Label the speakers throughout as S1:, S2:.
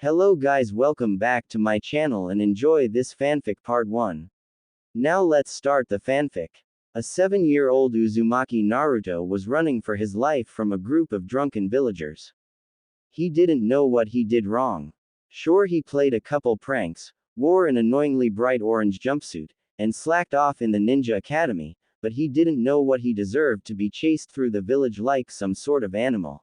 S1: Hello guys, welcome back to my channel and enjoy this fanfic part 1. Now let's start the fanfic. A 7-year-old Uzumaki Naruto was running for his life from a group of drunken villagers. He didn't know what he did wrong. Sure, he played a couple pranks, wore an annoyingly bright orange jumpsuit, and slacked off in the ninja academy, but he didn't know what he deserved to be chased through the village like some sort of animal.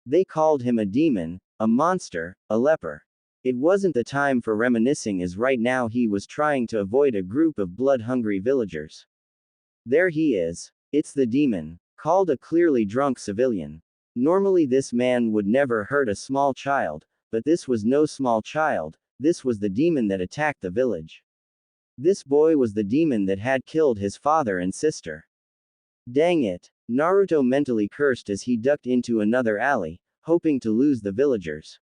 S1: They called him a demon, a monster, a leper. It wasn't the time for reminiscing, as right now he was trying to avoid a group of blood-hungry villagers. There he is. It's the demon, called a clearly drunk civilian. Normally this man would never hurt a small child, but this was no small child, this was the demon that attacked the village. This boy was the demon that had killed his father and sister. Dang it. Naruto mentally cursed as he ducked into another alley, hoping to lose the villagers.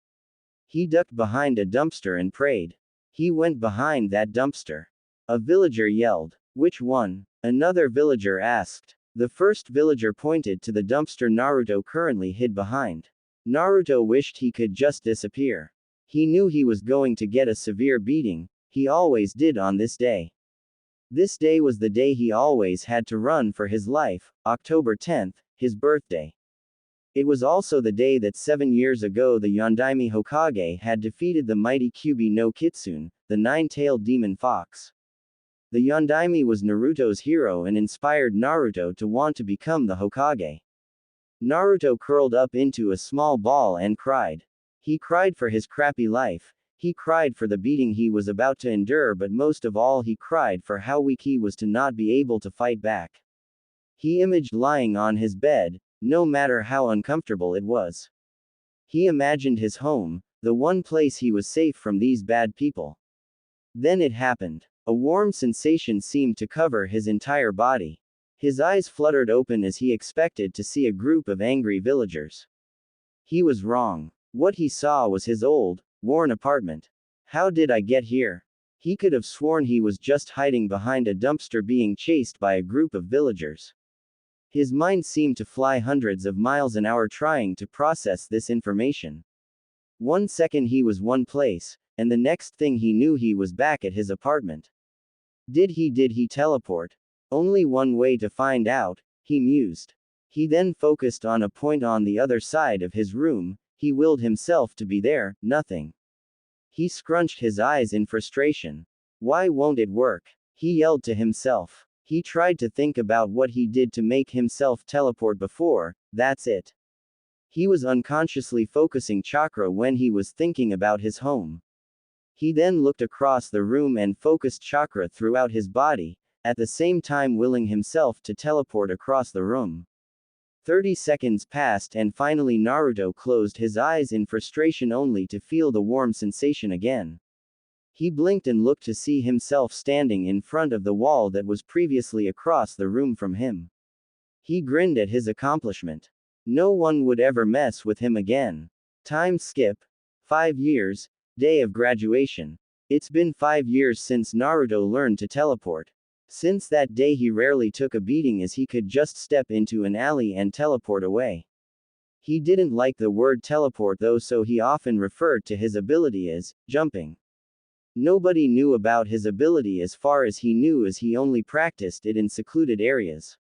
S1: He ducked behind a dumpster and prayed. He went behind that dumpster. A villager yelled. Which one? Another villager asked. The first villager pointed to the dumpster Naruto currently hid behind. Naruto wished he could just disappear. He knew he was going to get a severe beating. He always did on this day. This day was the day he always had to run for his life, October 10th, his birthday. It was also the day that 7 years ago the Yondaime Hokage had defeated the mighty Kyuubi no Kitsune, the nine-tailed demon fox. The Yondaime was Naruto's hero and inspired Naruto to want to become the Hokage. Naruto curled up into a small ball and cried. He cried for his crappy life. He cried for the beating he was about to endure, but most of all he cried for how weak he was to not be able to fight back. He imagined lying on his bed, no matter how uncomfortable it was. He imagined his home, the one place he was safe from these bad people. Then it happened. A warm sensation seemed to cover his entire body. His eyes fluttered open as he expected to see a group of angry villagers. He was wrong. What he saw was his old, worn apartment. How did I get here? He could have sworn he was just hiding behind a dumpster being chased by a group of villagers. His mind seemed to fly hundreds of miles an hour trying to process this information. 1 second he was one place, and the next thing he knew he was back at his apartment. Did he teleport? Only one way to find out, he mused. He then focused on a point on the other side of his room. He willed himself to be there, nothing. He scrunched his eyes in frustration. Why won't it work? He yelled to himself. He tried to think about what he did to make himself teleport before, that's it. He was unconsciously focusing chakra when he was thinking about his home. He then looked across the room and focused chakra throughout his body, at the same time willing himself to teleport across the room. 30 seconds passed and finally Naruto closed his eyes in frustration only to feel the warm sensation again. He blinked and looked to see himself standing in front of the wall that was previously across the room from him. He grinned at his accomplishment. No one would ever mess with him again. Time skip. 5 years, day of graduation. It's been 5 years since Naruto learned to teleport. Since that day he rarely took a beating as he could just step into an alley and teleport away. He didn't like the word teleport though, so he often referred to his ability as jumping. Nobody knew about his ability as far as he knew, as he only practiced it in secluded areas.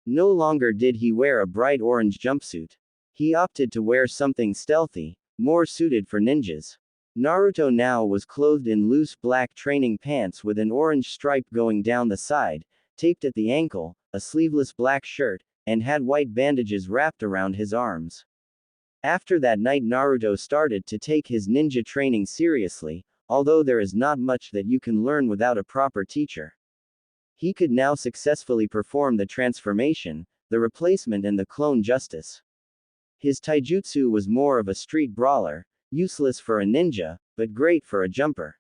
S1: No longer did he wear a bright orange jumpsuit. He opted to wear something stealthy, more suited for ninjas. Naruto now was clothed in loose black training pants with an orange stripe going down the side, taped at the ankle, a sleeveless black shirt, and had white bandages wrapped around his arms. After that night Naruto started to take his ninja training seriously, although there is not much that you can learn without a proper teacher. He could now successfully perform the transformation, the replacement and the clone justice. His taijutsu was more of a street brawler, useless for a ninja, but great for a jumper.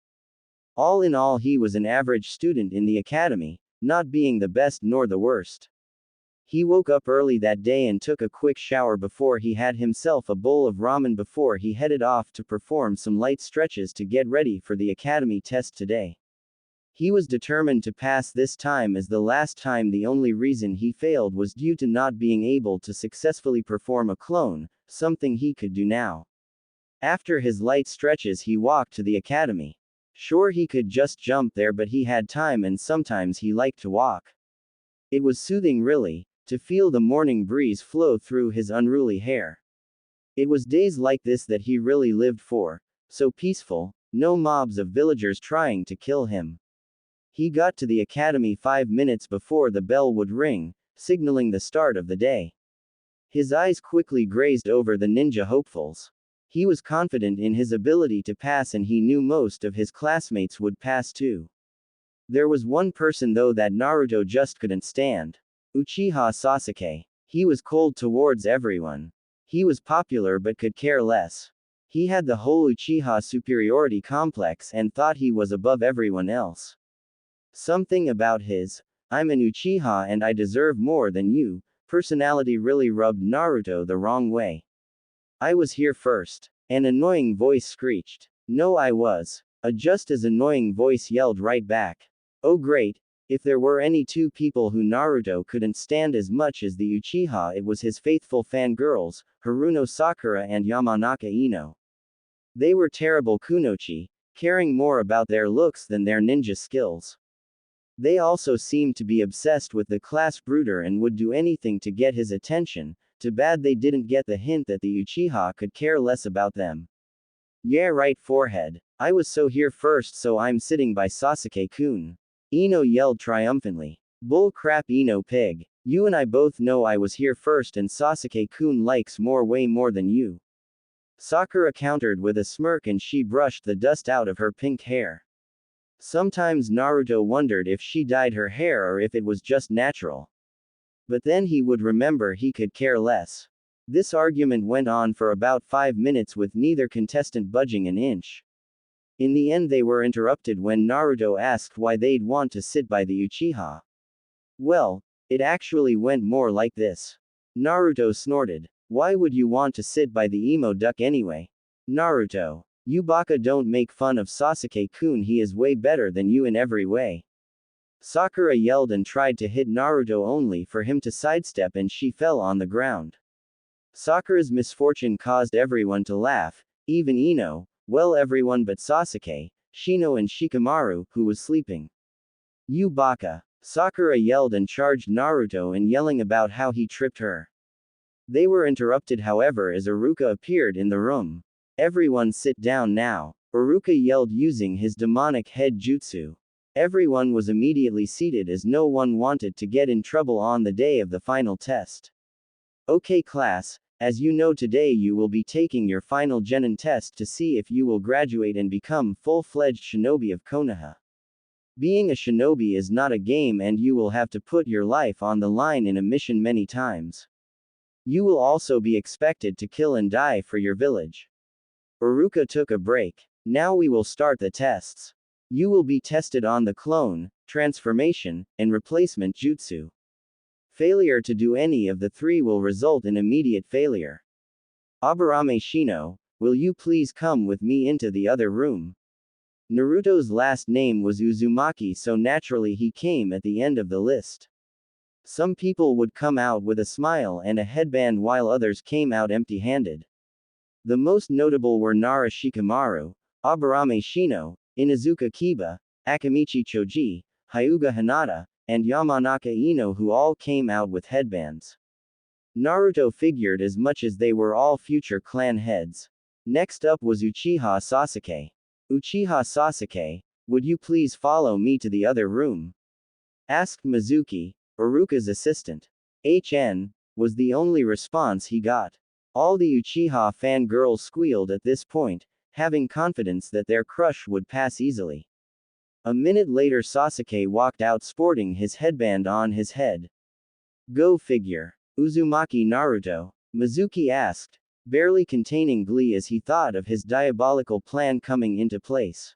S1: All in all he was an average student in the academy, not being the best nor the worst. He woke up early that day and took a quick shower before he had himself a bowl of ramen before he headed off to perform some light stretches to get ready for the academy test today. He was determined to pass this time, as the last time the only reason he failed was due to not being able to successfully perform a clone, something he could do now. After his light stretches, he walked to the academy. Sure, he could just jump there, but he had time and sometimes he liked to walk. It was soothing, really, to feel the morning breeze flow through his unruly hair. It was days like this that he really lived for. So peaceful, no mobs of villagers trying to kill him. He got to the academy 5 minutes before the bell would ring, signaling the start of the day. His eyes quickly grazed over the ninja hopefuls. He was confident in his ability to pass and he knew most of his classmates would pass too. There was one person though that Naruto just couldn't stand. Uchiha Sasuke. He was cold towards everyone. He was popular but could care less. He had the whole Uchiha superiority complex and thought he was above everyone else. Something about his, "I'm an Uchiha and I deserve more than you," personality really rubbed Naruto the wrong way. "I was here first," an annoying voice screeched. "No, I was." A just as annoying voice yelled right back. Oh great, if there were any two people who Naruto couldn't stand as much as the Uchiha, it was his faithful fangirls, Haruno Sakura and Yamanaka Ino. They were terrible kunoichi, caring more about their looks than their ninja skills. They also seemed to be obsessed with the class brooder and would do anything to get his attention. Too bad they didn't get the hint that the Uchiha could care less about them. Yeah, right, forehead. I was so here first, so I'm sitting by Sasuke-kun. Ino yelled triumphantly. Bull crap, Ino pig. You and I both know I was here first and Sasuke-kun likes way more than you. Sakura countered with a smirk and she brushed the dust out of her pink hair. Sometimes Naruto wondered if she dyed her hair or if it was just natural. But then he would remember he could care less. This argument went on for about 5 minutes with neither contestant budging an inch. In the end they were interrupted when Naruto asked why they'd want to sit by the Uchiha. Well, it actually went more like this. Naruto snorted. Why would you want to sit by the emo duck anyway? Naruto. You baka, don't make fun of Sasuke-kun, he is way better than you in every way. Sakura yelled and tried to hit Naruto only for him to sidestep and she fell on the ground. Sakura's misfortune caused everyone to laugh, even Ino, well everyone but Sasuke, Shino and Shikamaru, who was sleeping. You baka. Sakura yelled and charged Naruto in yelling about how he tripped her. They were interrupted however as Iruka appeared in the room. Everyone sit down now. Iruka yelled using his demonic head jutsu. Everyone was immediately seated as no one wanted to get in trouble on the day of the final test. Okay class, as you know today you will be taking your final genin test to see if you will graduate and become full-fledged shinobi of Konoha. Being a shinobi is not a game and you will have to put your life on the line in a mission many times. You will also be expected to kill and die for your village. Iruka took a break. Now we will start the tests. You will be tested on the clone, transformation, and replacement jutsu. Failure to do any of the three will result in immediate failure. Aburame Shino, will you please come with me into the other room? Naruto's last name was Uzumaki, so naturally he came at the end of the list. Some people would come out with a smile and a headband while others came out empty-handed. The most notable were Nara Shikamaru, Aburame Shino, Inuzuka Kiba, Akamichi Choji, Hyuga Hinata, and Yamanaka Ino, who all came out with headbands. Naruto figured as much as they were all future clan heads. Next up was Uchiha Sasuke. Uchiha Sasuke, would you please follow me to the other room? Asked Mizuki, Iruka's assistant. HN, was the only response he got. All the Uchiha fangirls squealed at this point, having confidence that their crush would pass easily. A minute later Sasuke walked out sporting his headband on his head. Go figure. Uzumaki Naruto? Mizuki asked, barely containing glee as he thought of his diabolical plan coming into place.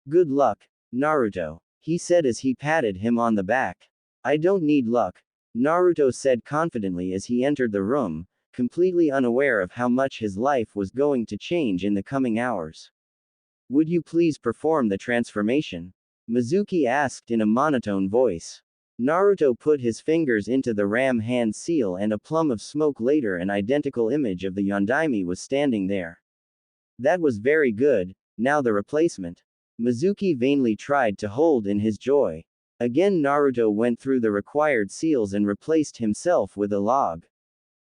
S1: Good luck, Naruto, he said as he patted him on the back. I don't need luck, Naruto said confidently as he entered the room, completely unaware of how much his life was going to change in the coming hours. Would you please perform the transformation? Mizuki asked in a monotone voice. Naruto put his fingers into the ram hand seal and a plum of smoke later an identical image of the Yondaime was standing there. That was very good, now the replacement. Mizuki vainly tried to hold in his joy. Again Naruto went through the required seals and replaced himself with a log.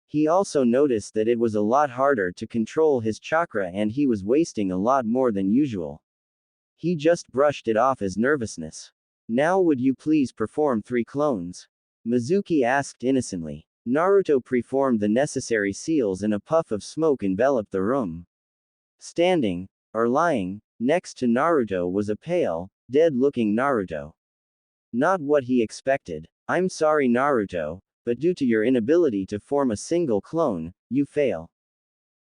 S1: He also noticed that it was a lot harder to control his chakra and he was wasting a lot more than usual. He just brushed it off as nervousness. Now would you please perform 3 clones? Mizuki asked innocently. Naruto performed the necessary seals and a puff of smoke enveloped the room. Standing, or lying, next to Naruto was a pale, dead-looking Naruto. Not what he expected. I'm sorry Naruto, but due to your inability to form a single clone, you fail.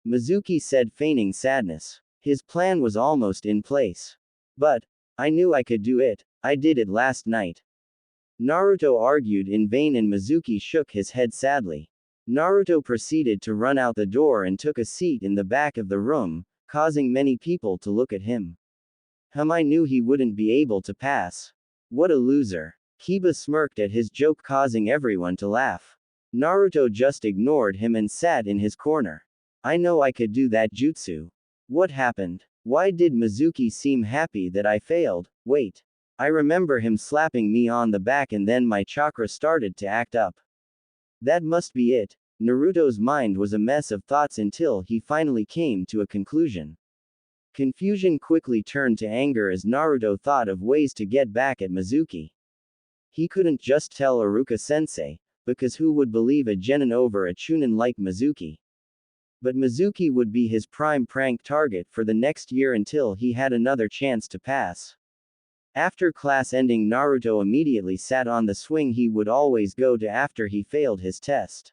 S1: Mizuki said feigning sadness. His plan was almost in place. But, I knew I could do it, I did it last night. Naruto argued in vain and Mizuki shook his head sadly. Naruto proceeded to run out the door and took a seat in the back of the room, causing many people to look at him. I knew he wouldn't be able to pass. What a loser. Kiba smirked at his joke causing everyone to laugh. Naruto just ignored him and sat in his corner. I know I could do that jutsu. What happened? Why did Mizuki seem happy that I failed? Wait. I remember him slapping me on the back and then my chakra started to act up. That must be it. Naruto's mind was a mess of thoughts until he finally came to a conclusion. Confusion quickly turned to anger as Naruto thought of ways to get back at Mizuki. He couldn't just tell Iruka-sensei, because who would believe a genin over a chunin like Mizuki? But Mizuki would be his prime prank target for the next year until he had another chance to pass. After class ending Naruto immediately sat on the swing he would always go to after he failed his test.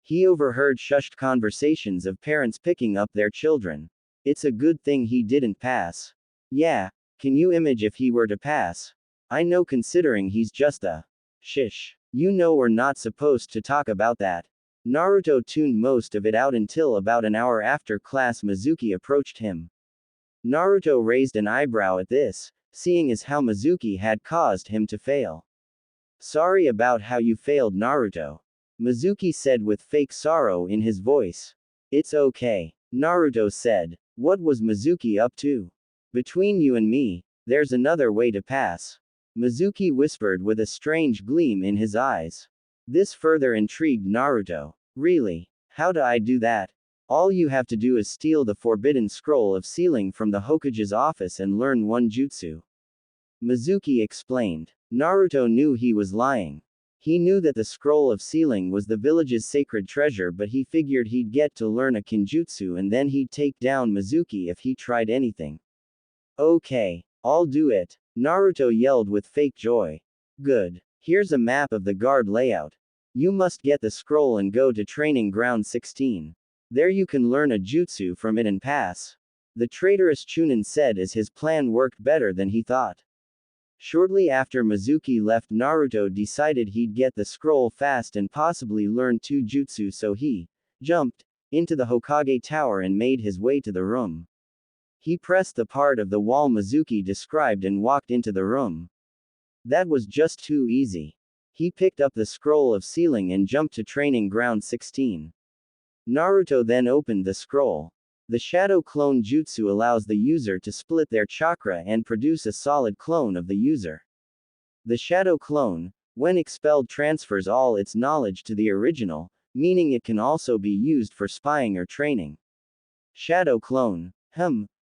S1: He overheard shushed conversations of parents picking up their children. It's a good thing he didn't pass. Yeah, can you imagine if he were to pass? I know considering he's just a shish. You know we're not supposed to talk about that. Naruto tuned most of it out until about an hour after class Mizuki approached him. Naruto raised an eyebrow at this, seeing as how Mizuki had caused him to fail. Sorry about how you failed Naruto. Mizuki said with fake sorrow in his voice. It's okay. Naruto said. What was Mizuki up to? Between you and me, there's another way to pass. Mizuki whispered with a strange gleam in his eyes. This further intrigued Naruto. Really? How do I do that? All you have to do is steal the forbidden scroll of sealing from the Hokage's office and learn one jutsu. Mizuki explained. Naruto knew he was lying. He knew that the scroll of sealing was the village's sacred treasure but he figured he'd get to learn a kinjutsu and then he'd take down Mizuki if he tried anything. Okay, I'll do it. Naruto yelled with fake joy. Good. Here's a map of the guard layout. You must get the scroll and go to training ground 16. There you can learn a jutsu from it and pass. The traitorous Chunin said as his plan worked better than he thought. Shortly after Mizuki left Naruto decided he'd get the scroll fast and possibly learn 2 jutsu so he jumped into the Hokage tower and made his way to the room. He pressed the part of the wall Mizuki described and walked into the room. That was just too easy. He picked up the scroll of sealing and jumped to training ground 16. Naruto then opened the scroll. The shadow clone jutsu allows the user to split their chakra and produce a solid clone of the user. The shadow clone, when expelled, transfers all its knowledge to the original, meaning it can also be used for spying or training. Shadow clone.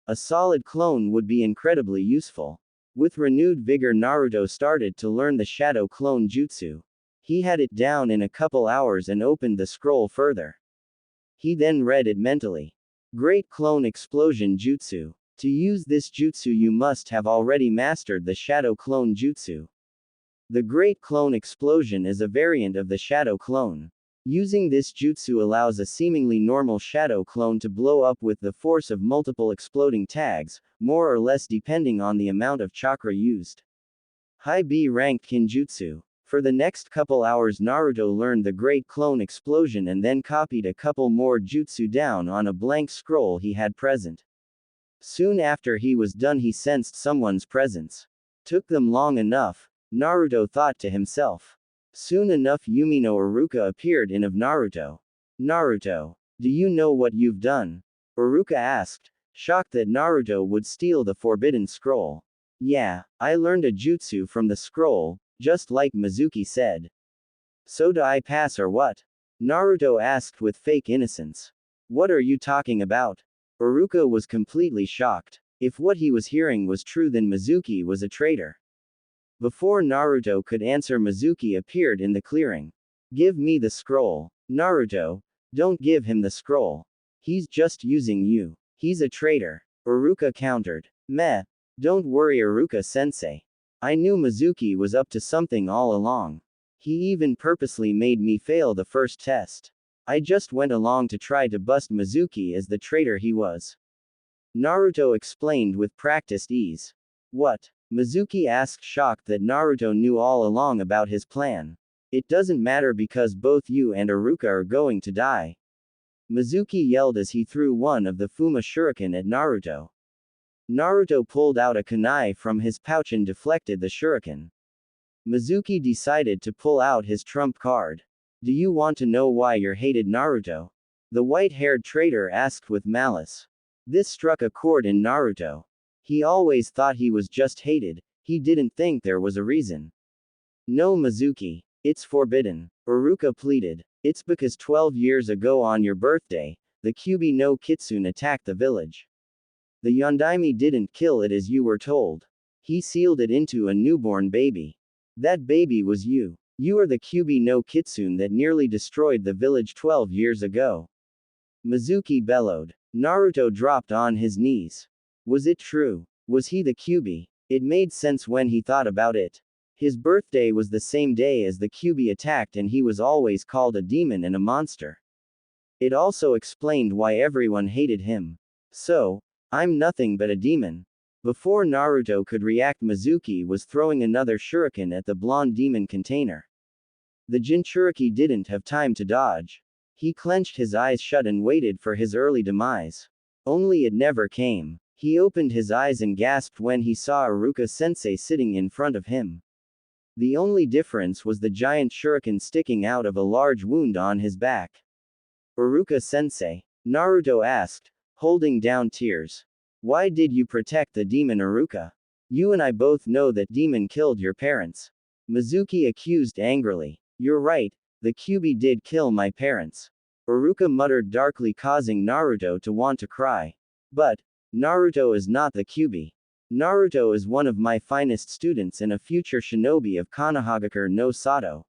S1: A solid clone would be incredibly useful. With renewed vigor Naruto started to learn the shadow clone jutsu. He had it down in a couple hours and opened the scroll further. He then read it mentally. Great Clone Explosion Jutsu. To use this jutsu you must have already mastered the Shadow Clone Jutsu. The Great Clone Explosion is a variant of the Shadow Clone. Using this jutsu allows a seemingly normal Shadow Clone to blow up with the force of multiple exploding tags, more or less depending on the amount of chakra used. High B ranked Kinjutsu. For the next couple hours Naruto learned the Great Clone Explosion and then copied a couple more jutsu down on a blank scroll he had present. Soon after he was done he sensed someone's presence. Took them long enough, Naruto thought to himself. Soon enough Yumino Iruka appeared in of Naruto. Naruto, do you know what you've done? Iruka asked, shocked that Naruto would steal the forbidden scroll. Yeah, I learned a jutsu from the scroll, just like Mizuki said. So do I pass or what? Naruto asked with fake innocence. What are you talking about? Iruka was completely shocked. If what he was hearing was true, then Mizuki was a traitor. Before Naruto could answer, Mizuki appeared in the clearing. Give me the scroll. Naruto, don't give him the scroll. He's just using you. He's a traitor. Iruka countered. Meh. Don't worry, Iruka-sensei. I knew Mizuki was up to something all along. He even purposely made me fail the first test. I just went along to try to bust Mizuki as the traitor he was. Naruto explained with practiced ease. What? Mizuki asked, shocked that Naruto knew all along about his plan. It doesn't matter because both you and Iruka are going to die. Mizuki yelled as he threw one of the Fuma shuriken at Naruto. Naruto pulled out a kunai from his pouch and deflected the shuriken. Mizuki decided to pull out his trump card. Do you want to know why you're hated, Naruto? The white-haired traitor asked with malice. This struck a chord in Naruto. He always thought he was just hated, he didn't think there was a reason. No, Mizuki. It's forbidden. Iruka pleaded. It's because 12 years ago on your birthday, the Kyuubi no Kitsune attacked the village. The Yondaime didn't kill it as you were told. He sealed it into a newborn baby. That baby was you. You are the Kyuubi no Kitsune that nearly destroyed the village 12 years ago. Mizuki bellowed. Naruto dropped on his knees. Was it true? Was he the Kyuubi? It made sense when he thought about it. His birthday was the same day as the Kyuubi attacked and he was always called a demon and a monster. It also explained why everyone hated him. So, I'm nothing but a demon. Before Naruto could react, Mizuki was throwing another shuriken at the blonde demon container. The Jinchuriki didn't have time to dodge. He clenched his eyes shut and waited for his early demise. Only it never came. He opened his eyes and gasped when he saw Iruka-sensei sitting in front of him. The only difference was the giant shuriken sticking out of a large wound on his back. Iruka-sensei? Naruto asked, holding down tears. Why did you protect the demon, Iruka? You and I both know that demon killed your parents. Mizuki accused angrily. You're right, the Kyuubi did kill my parents. Iruka muttered darkly, causing Naruto to want to cry. But, Naruto is not the Kyuubi. Naruto is one of my finest students and a future shinobi of Konohagakure no Sato.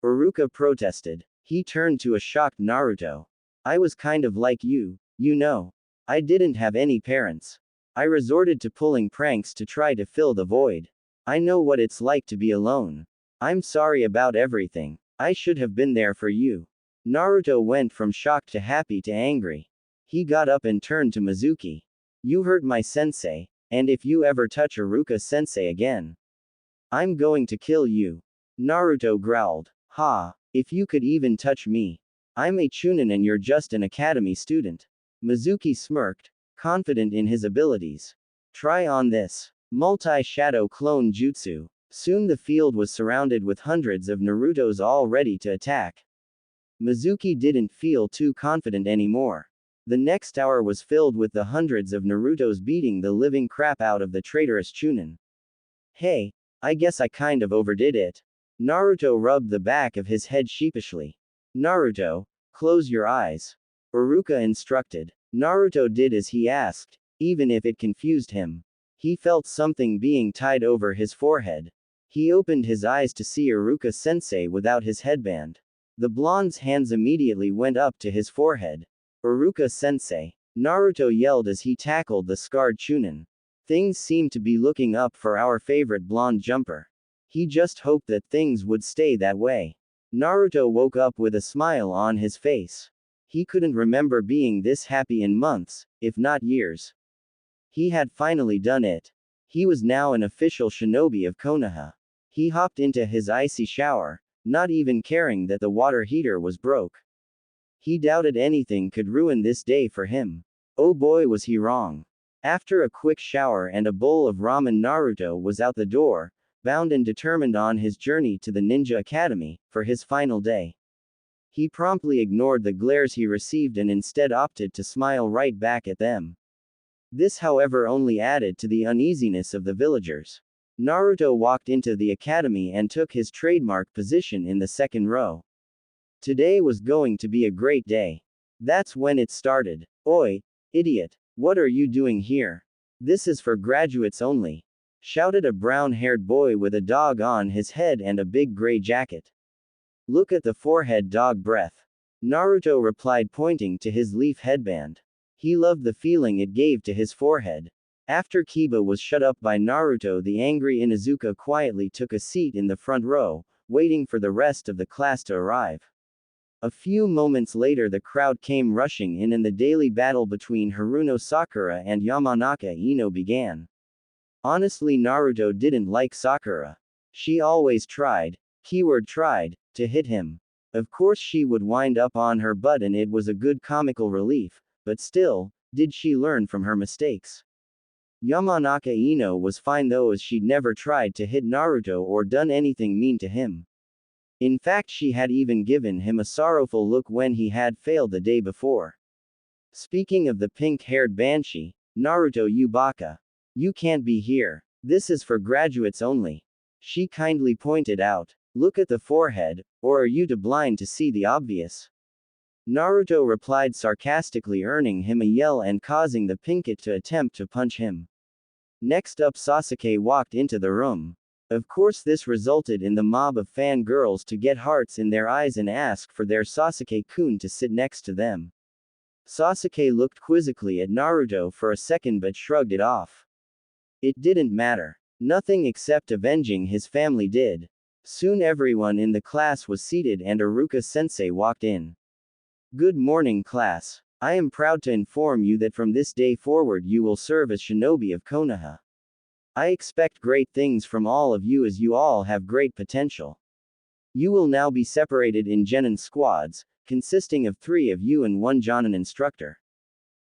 S1: Iruka protested. He turned to a shocked Naruto. I was kind of like you, you know. I didn't have any parents. I resorted to pulling pranks to try to fill the void. I know what it's like to be alone. I'm sorry about everything. I should have been there for you. Naruto went from shocked to happy to angry. He got up and turned to Mizuki. You hurt my sensei, and if you ever touch Iruka-sensei again, I'm going to kill you. Naruto growled. Ha, if you could even touch me. I'm a chunin and you're just an academy student. Mizuki smirked, confident in his abilities. Try on this. Multi-shadow clone jutsu. Soon the field was surrounded with hundreds of Narutos all ready to attack. Mizuki didn't feel too confident anymore. The next hour was filled with the hundreds of Narutos beating the living crap out of the traitorous chunin. Hey, I guess I kind of overdid it. Naruto rubbed the back of his head sheepishly. Naruto, close your eyes. Iruka instructed. Naruto did as he asked, even if it confused him. He felt something being tied over his forehead. He opened his eyes to see Iruka-sensei without his headband. The blonde's hands immediately went up to his forehead. Iruka-sensei. Naruto yelled as he tackled the scarred chunin. Things seem to be looking up for our favorite blonde jumper. He just hoped that things would stay that way. Naruto woke up with a smile on his face. He couldn't remember being this happy in months, if not years. He had finally done it. He was now an official shinobi of Konoha. He hopped into his icy shower, not even caring that the water heater was broke. He doubted anything could ruin this day for him. Oh boy, was he wrong. After a quick shower and a bowl of ramen, Naruto was out the door, bound and determined on his journey to the Ninja Academy, for his final day. He promptly ignored the glares he received and instead opted to smile right back at them. This however only added to the uneasiness of the villagers. Naruto walked into the academy and took his trademark position in the second row. Today was going to be a great day. That's when it started. Oi, idiot, what are you doing here? This is for graduates only, shouted a brown-haired boy with a dog on his head and a big gray jacket. Look at the forehead, dog breath. Naruto replied, pointing to his leaf headband. He loved the feeling it gave to his forehead. After Kiba was shut up by Naruto, the angry Inuzuka quietly took a seat in the front row, waiting for the rest of the class to arrive. A few moments later the crowd came rushing in and the daily battle between Haruno Sakura and Yamanaka Ino began. Honestly, Naruto didn't like Sakura. She always tried, keyword tried, to hit him. Of course she would wind up on her butt and it was a good comical relief, but still, did she learn from her mistakes? Yamanaka Ino was fine though, as she'd never tried to hit Naruto or done anything mean to him. In fact, she had even given him a sorrowful look when he had failed the day before. Speaking of the pink-haired banshee, Naruto, you baka. You can't be here. This is for graduates only. She kindly pointed out. Look at the forehead, or are you too blind to see the obvious? Naruto replied sarcastically, earning him a yell and causing the pinkit to attempt to punch him. Next up, Sasuke walked into the room. Of course, this resulted in the mob of fangirls to get hearts in their eyes and ask for their Sasuke-kun to sit next to them. Sasuke looked quizzically at Naruto for a second but shrugged it off. It didn't matter. Nothing except avenging his family did. Soon everyone in the class was seated and Iruka-sensei walked in. Good morning, class. I am proud to inform you that from this day forward you will serve as shinobi of Konoha. I expect great things from all of you as you all have great potential. You will now be separated in genin squads, consisting of 3 of you and 1 jonin instructor.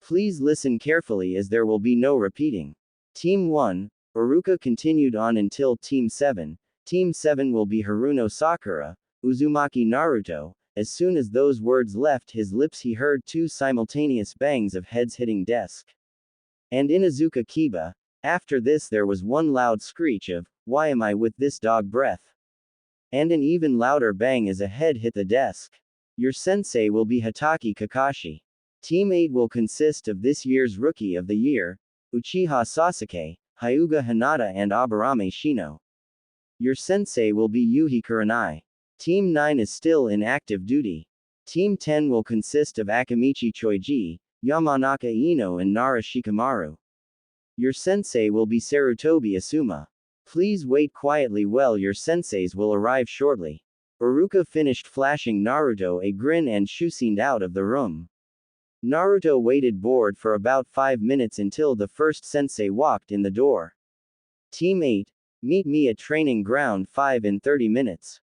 S1: Please listen carefully as there will be no repeating. Team 1, Iruka continued on until Team 7. Team 7 will be Haruno Sakura, Uzumaki Naruto. As soon as those words left his lips he heard 2 simultaneous bangs of heads hitting desk. And Inuzuka Kiba. After this there was one loud screech of, "Why am I with this dog breath?" And an even louder bang as a head hit the desk. Your sensei will be Hatake Kakashi. Team 8 will consist of this year's Rookie of the Year, Uchiha Sasuke, Hyuga Hinata and Aburame Shino. Your sensei will be Yuhi Kurenai. Team 9 is still in active duty. Team 10 will consist of Akamichi Choiji, Yamanaka Ino and Nara Shikamaru. Your sensei will be Sarutobi Asuma. Please wait quietly while your senseis will arrive shortly. Iruka finished flashing Naruto a grin and shusined out of the room. Naruto waited bored for about 5 minutes until the first sensei walked in the door. Team 8, meet me at training ground 5 in 30 minutes.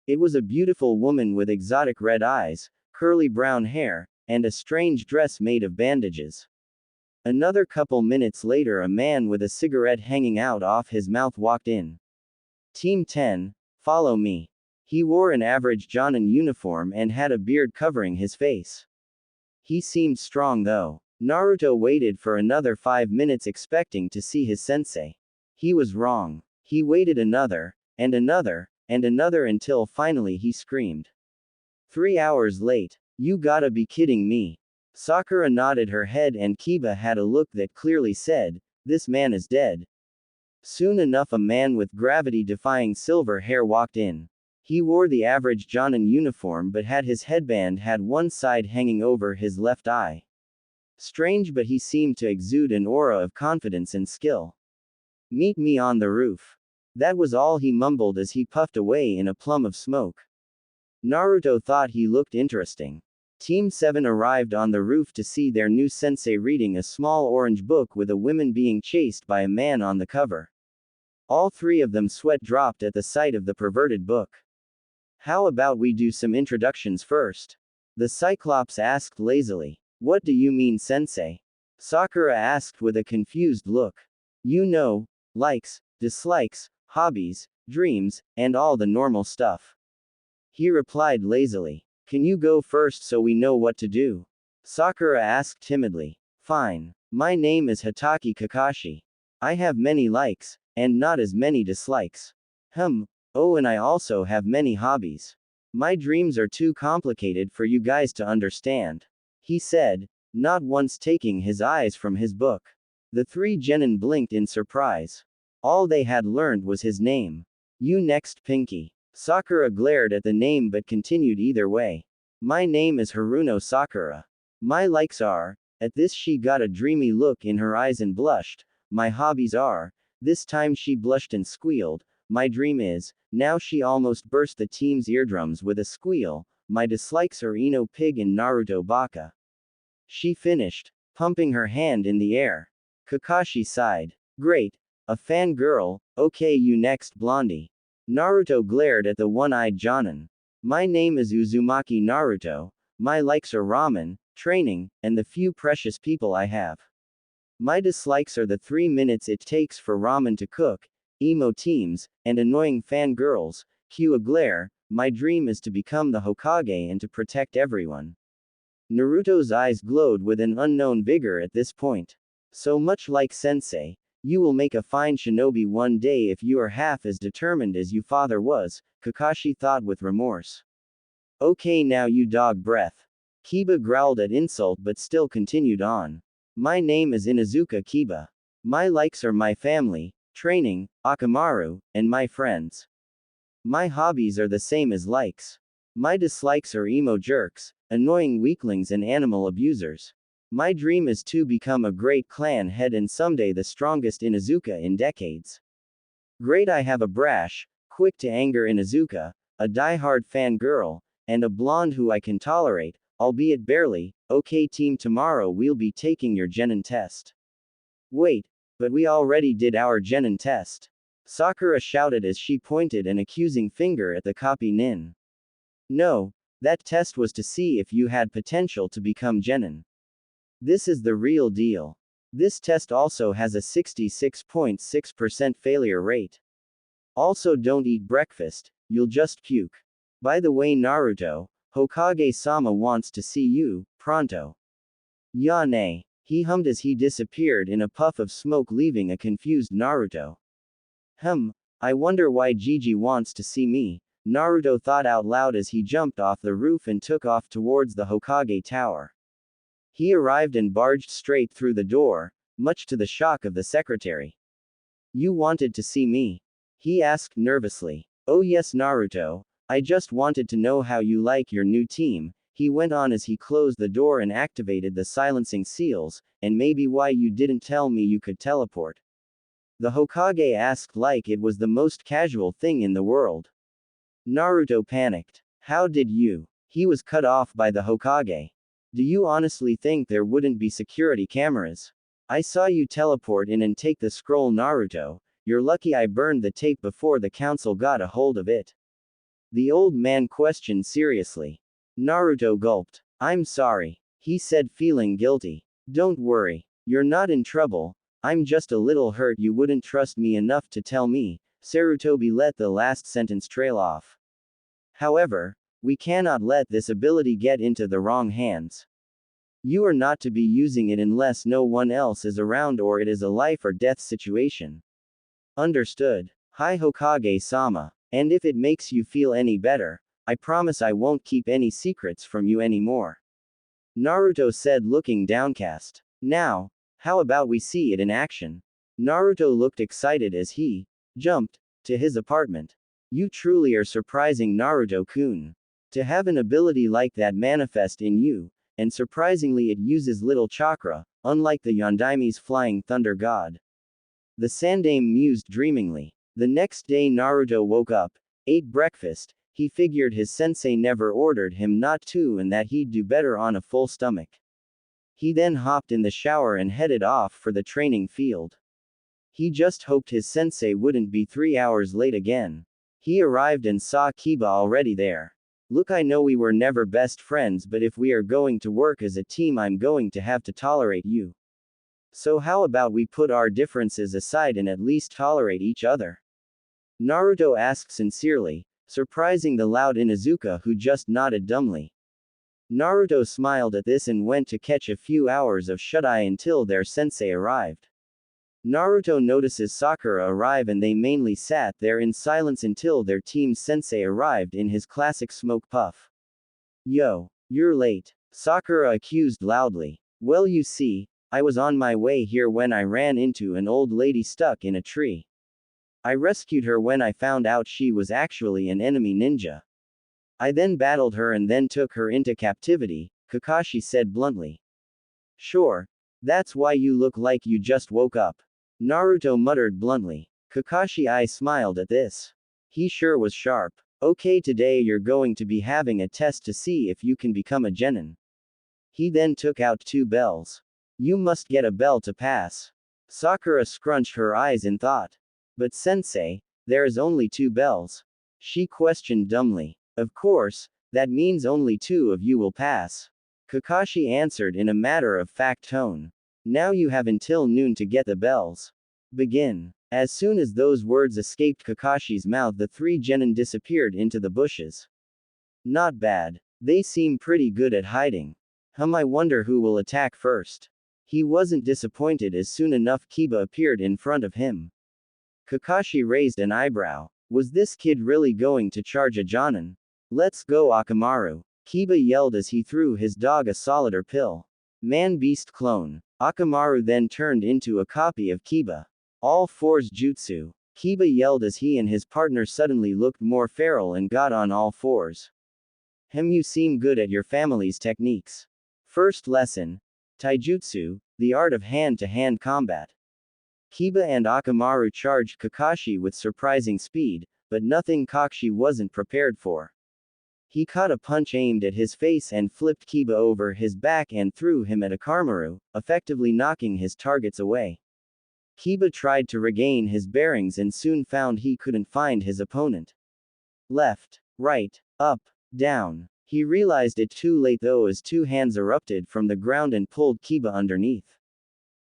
S1: It was a beautiful woman with exotic red eyes, curly brown hair, and a strange dress made of bandages. Another couple minutes later a man with a cigarette hanging out off his mouth walked in. Team 10, follow me. He wore an average jonin uniform and had a beard covering his face. He seemed strong though. Naruto waited for another 5 minutes expecting to see his sensei. He was wrong. He waited another, and another, and another until finally he screamed. 3 hours late. You gotta be kidding me. Sakura nodded her head and Kiba had a look that clearly said, this man is dead. Soon enough a man with gravity-defying silver hair walked in. He wore the average jonin uniform but had his headband had one side hanging over his left eye. Strange, but he seemed to exude an aura of confidence and skill. Meet me on the roof. That was all he mumbled as he puffed away in a plume of smoke. Naruto thought he looked interesting. Team 7 arrived on the roof to see their new sensei reading a small orange book with a woman being chased by a man on the cover. All 3 of them sweat dropped at the sight of the perverted book. How about we do some introductions first? The Cyclops asked lazily. What do you mean, sensei? Sakura asked with a confused look. You know, likes, dislikes, hobbies, dreams, and all the normal stuff. He replied lazily. Can you go first so we know what to do? Sakura asked timidly. Fine. My name is Hitaki Kakashi. I have many likes, and not as many dislikes. Oh, and I also have many hobbies. My dreams are too complicated for you guys to understand. He said, not once taking his eyes from his book. The three genin blinked in surprise. All they had learned was his name. You next, Pinky. Sakura glared at the name but continued either way. My name is Haruno Sakura. My likes are. At this she got a dreamy look in her eyes and blushed. My hobbies are. This time she blushed and squealed. My dream is. Now she almost burst the team's eardrums with a squeal. My dislikes are Ino Pig and Naruto Baka. She finished, pumping her hand in the air. Kakashi sighed. Great. A fangirl. Okay, you next, Blondie. Naruto glared at the one-eyed Jonin. My name is Uzumaki Naruto. My likes are ramen, training, and the few precious people I have. My dislikes are the 3 minutes it takes for ramen to cook, emo teams, and annoying fangirls. Cue a glare. My dream is to become the Hokage and to protect everyone. Naruto's eyes glowed with an unknown vigor at this point. So much like Sensei, you will make a fine shinobi one day if you are half as determined as your father was, Kakashi thought with remorse. Okay, now you dog breath. Kiba growled at insult but still continued on. My name is Inuzuka Kiba. My likes are my family, training, Akamaru, and my friends. My hobbies are the same as likes. My dislikes are emo jerks, annoying weaklings and animal abusers. My dream is to become a great clan head and someday the strongest Inuzuka in decades. Great, I have a brash, quick to anger Inuzuka, a die-hard fangirl, and a blonde who I can tolerate, albeit barely. Okay team, tomorrow we'll be taking your genin test. Wait, but we already did our genin test. Sakura shouted as she pointed an accusing finger at the copy nin. No, that test was to see if you had potential to become genin. This is the real deal. This test also has a 66.6% failure rate. Also, don't eat breakfast, you'll just puke. By the way, Naruto, Hokage-sama wants to see you, pronto. Ya ne. He hummed as he disappeared in a puff of smoke, leaving a confused Naruto. I wonder why Gigi wants to see me, Naruto thought out loud as he jumped off the roof and took off towards the Hokage tower. He arrived and barged straight through the door, much to the shock of the secretary. You wanted to see me? He asked nervously. Oh yes, Naruto, I just wanted to know how you like your new team, he went on as he closed the door and activated the silencing seals, and maybe why you didn't tell me you could teleport. The Hokage asked like it was the most casual thing in the world. Naruto panicked. How did you? He was cut off by the Hokage. Do you honestly think there wouldn't be security cameras? I saw you teleport in and take the scroll, Naruto. You're lucky I burned the tape before the council got a hold of it. The old man questioned seriously. Naruto gulped. I'm sorry, he said, feeling guilty. Don't worry. You're not in trouble. I'm just a little hurt you wouldn't trust me enough to tell me. Sarutobi let the last sentence trail off. However, we cannot let this ability get into the wrong hands. You are not to be using it unless no one else is around or it is a life or death situation. Understood. Hi Hokage-sama. And if it makes you feel any better, I promise I won't keep any secrets from you anymore. Naruto said, looking downcast. Now, how about we see it in action? Naruto looked excited as he jumped to his apartment. You truly are surprising, Naruto-kun. To have an ability like that manifest in you, and surprisingly it uses little chakra, unlike the Yondaime's flying thunder god. The Sandaime mused dreamingly. The next day Naruto woke up, ate breakfast. He figured his sensei never ordered him not to and that he'd do better on a full stomach. He then hopped in the shower and headed off for the training field. He just hoped his sensei wouldn't be 3 hours late again. He arrived and saw Kiba already there. Look, I know we were never best friends, but if we are going to work as a team I'm going to have to tolerate you. So how about we put our differences aside and at least tolerate each other? Naruto asked sincerely, surprising the loud Inuzuka who just nodded dumbly. Naruto smiled at this and went to catch a few hours of shut-eye until their sensei arrived. Naruto notices Sakura arrive and they mainly sat there in silence until their team's sensei arrived in his classic smoke puff. Yo, you're late, Sakura accused loudly. Well, you see, I was on my way here when I ran into an old lady stuck in a tree. I rescued her when I found out she was actually an enemy ninja. I then battled her and then took her into captivity, Kakashi said bluntly. Sure. That's why you look like you just woke up, Naruto muttered bluntly. Kakashi I smiled at this. He sure was sharp. Okay, today you're going to be having a test to see if you can become a genin. He then took out 2 bells. You must get a bell to pass. Sakura scrunched her eyes in thought. But sensei, there is only 2 bells. She questioned dumbly. Of course, that means only 2 of you will pass. Kakashi answered in a matter-of-fact tone. Now you have until noon to get the bells. Begin. As soon as those words escaped Kakashi's mouth, the 3 genin disappeared into the bushes. Not bad. They seem pretty good at hiding. I wonder who will attack first. He wasn't disappointed as soon enough Kiba appeared in front of him. Kakashi raised an eyebrow. Was this kid really going to charge a Jonin? Let's go Akamaru, Kiba yelled as he threw his dog a solider pill. Man-beast clone. Akamaru then turned into a copy of Kiba. All fours jutsu. Kiba yelled as he and his partner suddenly looked more feral and got on all fours. You seem good at your family's techniques. First lesson. Taijutsu, the art of hand-to-hand combat. Kiba and Akamaru charged Kakashi with surprising speed, but nothing Kakashi wasn't prepared for. He caught a punch aimed at his face and flipped Kiba over his back and threw him at Akamaru, effectively knocking his targets away. Kiba tried to regain his bearings and soon found he couldn't find his opponent. Left, right, up, down. He realized it too late though as 2 hands erupted from the ground and pulled Kiba underneath.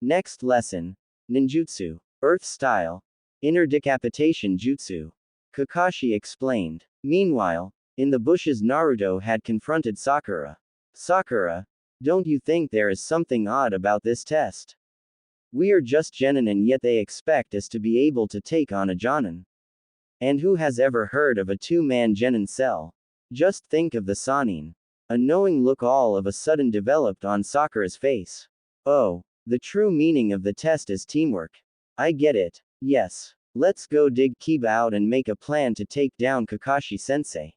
S1: Next lesson. Ninjutsu. Earth style. Inner decapitation jutsu. Kakashi explained. Meanwhile, in the bushes Naruto had confronted Sakura. Sakura, don't you think there is something odd about this test? We are just genin and yet they expect us to be able to take on a jonin. And who has ever heard of a 2-man genin cell? Just think of the Sannin. A knowing look all of a sudden developed on Sakura's face. Oh, the true meaning of the test is teamwork. I get it. Yes. Let's go dig Kiba out and make a plan to take down Kakashi-sensei.